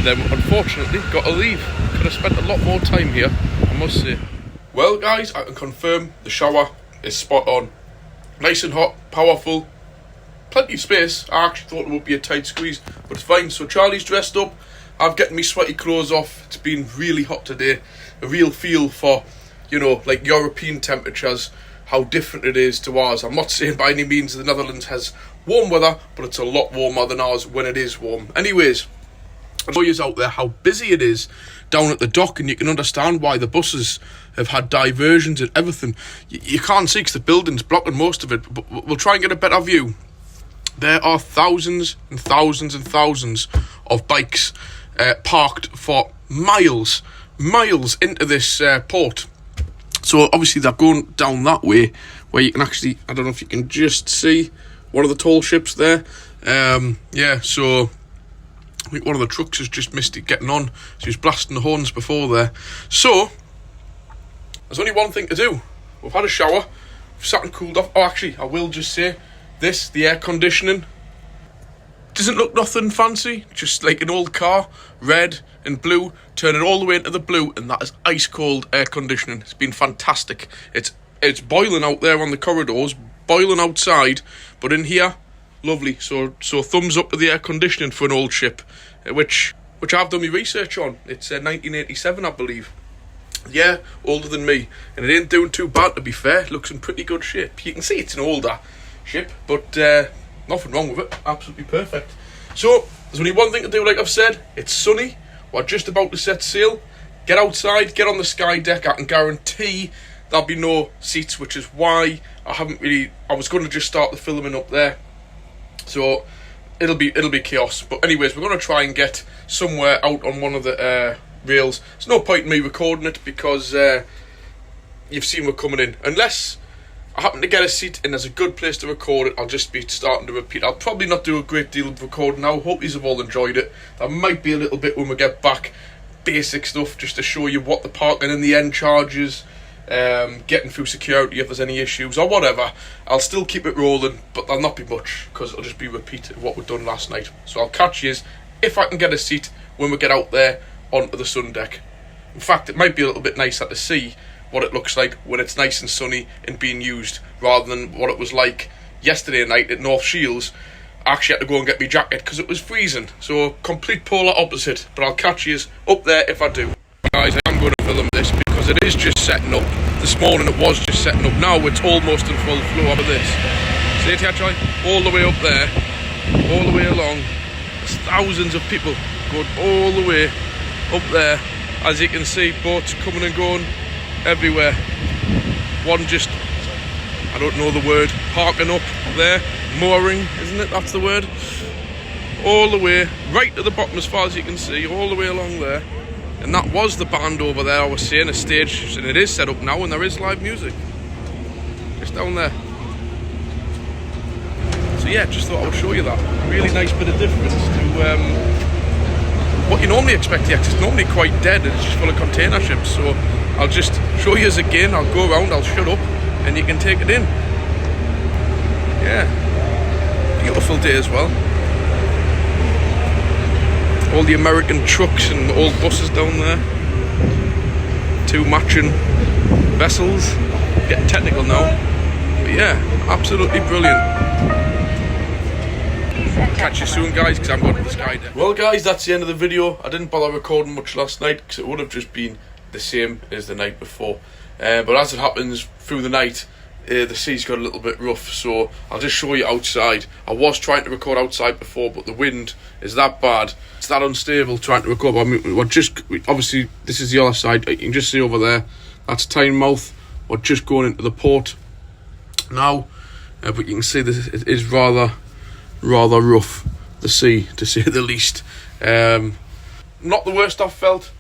A: Then unfortunately got to leave. Could have spent a lot more time here, I must say. Well guys, I can confirm the shower is spot on. Nice and hot, powerful, plenty of space. I actually thought it would be a tight squeeze, but it's fine. So Charlie's dressed up, I've getting me sweaty clothes off. It's been really hot today. A real feel for, you know, like European temperatures, how different it is to ours. I'm not saying by any means the Netherlands has warm weather, but it's a lot warmer than ours when it is warm. Anyways, I'll show you out there how busy it is down at the dock, and you can understand why the buses have had diversions and everything. You can't see because the building's blocking most of it, but we'll try and get a better view. There are thousands and thousands and thousands of bikes parked for miles into this port. So obviously they're going down that way where you can actually, I don't know if you can just see one of the tall ships there. Yeah, so I think one of the trucks has just missed it getting on, so he's blasting the horns before there. So there's only one thing to do. We've had a shower, we've sat and cooled off. Oh, actually, I will just say this, the air conditioning doesn't look nothing fancy, just like an old car, red and blue. Turn it all the way into the blue, and that is ice cold air conditioning. It's been fantastic. It's boiling out there on the corridors, boiling outside, but in here, lovely. So thumbs up to the air conditioning for an old ship, which I've done my research on. It's 1987, I believe. Yeah, older than me, and it ain't doing too bad, to be fair. It looks in pretty good shape. You can see it's an older ship, but nothing wrong with it. Absolutely perfect. So there's only one thing to do, like I've said. It's sunny. We're just about to set sail. Get outside, get on the sky deck. I can guarantee there'll be no seats, which is why I was going to just start the filming up there. So it'll be chaos. But anyways, we're going to try and get somewhere out on one of the rails. There's no point in me recording it because you've seen we're coming in. Unless I happen to get a seat and there's a good place to record it, I'll just be starting to repeat. I'll probably not do a great deal of recording now. Hope you have all enjoyed it. There might be a little bit when we get back. basic stuff just to show you what the parking in the end charges, getting through security if there's any issues or whatever. I'll still keep it rolling, but there'll not be much because it'll just be repeat of what we've done last night. So I'll catch you if I can get a seat when we get out there onto the sun deck. In fact, it might be a little bit nicer to see what it looks like when it's nice and sunny and being used, rather than what it was like yesterday night at North Shields. I actually had to go and get my jacket because it was freezing. So complete polar opposite, but I'll catch you up there if I do. Guys, I am going to film this because it is just setting up. This morning it was just setting up. Now it's almost in full flow. Have this. See it here, Charlie? All the way up there, all the way along. There's thousands of people going all the way up there. As you can see, boats coming and going everywhere. One just, I don't know the word, parking up there, mooring, isn't it? That's the word. All the way, right to the bottom as far as you can see, all the way along there. And that was the band over there, I was saying, a stage, and it is set up now and there is live music. Just down there. So yeah, just thought I would show you that. Really nice bit of difference to what you normally expect here, 'cause it's normally quite dead and it's just full of container ships. So I'll just show you again, I'll go around, I'll shut up and you can take it in. Yeah, beautiful day as well. All the American trucks and old buses down there. 2 matching vessels. Getting technical now, but yeah, absolutely brilliant. Catch you soon, guys, because I'm going to the sky deck. Well, guys, that's the end of the video. I didn't bother recording much last night because it would have just been the same as the night before. But as it happens, through the night, the sea's got a little bit rough, so I'll just show you outside. I was trying to record outside before, but the wind is that bad. It's that unstable trying to record. I mean, obviously, this is the other side. You can just see over there. That's Tynemouth. We're just going into the port now, but you can see that it is rather rough, the sea, to say the least. Not the worst I've felt,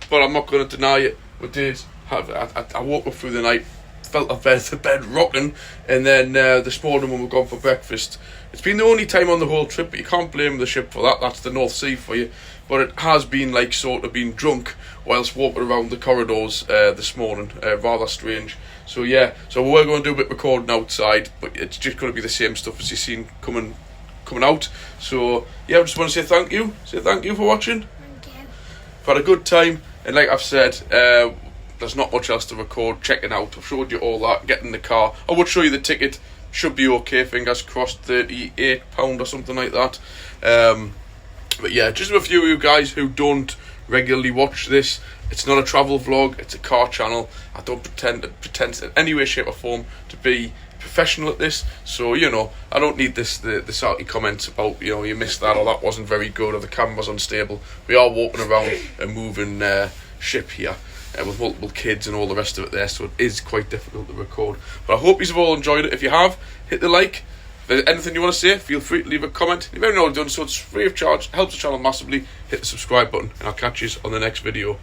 A: but I'm not going to deny it. We did have, I woke up through the night, felt the bed rocking, and then this morning when we've gone for breakfast, it's been the only time on the whole trip, but you can't blame the ship for that. That's the North Sea for you. But it has been like sort of being drunk whilst walking around the corridors this morning. Rather strange. So yeah, so we're going to do a bit of recording outside, but it's just going to be the same stuff as you've seen coming out. So yeah, I just want to say thank you for watching.
B: Thank you.
A: I've had a good time, and like I've said, there's not much else to record. Checking out, I've showed you all that. Getting in the car, I would show you the ticket. Should be okay, fingers crossed. £38 or something like that. But yeah, just a few of you guys who don't regularly watch this. It's not a travel vlog, it's a car channel. I don't pretend in any way, shape or form to be professional at this, so you know, I don't need the salty comments about, you know, you missed that or that wasn't very good or the camera's unstable. We are walking around a moving ship here with multiple kids and all the rest of it there, so it is quite difficult to record. But I hope you've all enjoyed it. If you have, hit the like. If there's anything you want to say, feel free to leave a comment. If you haven't already done so, it's free of charge, helps the channel massively. Hit the subscribe button and I'll catch you on the next video.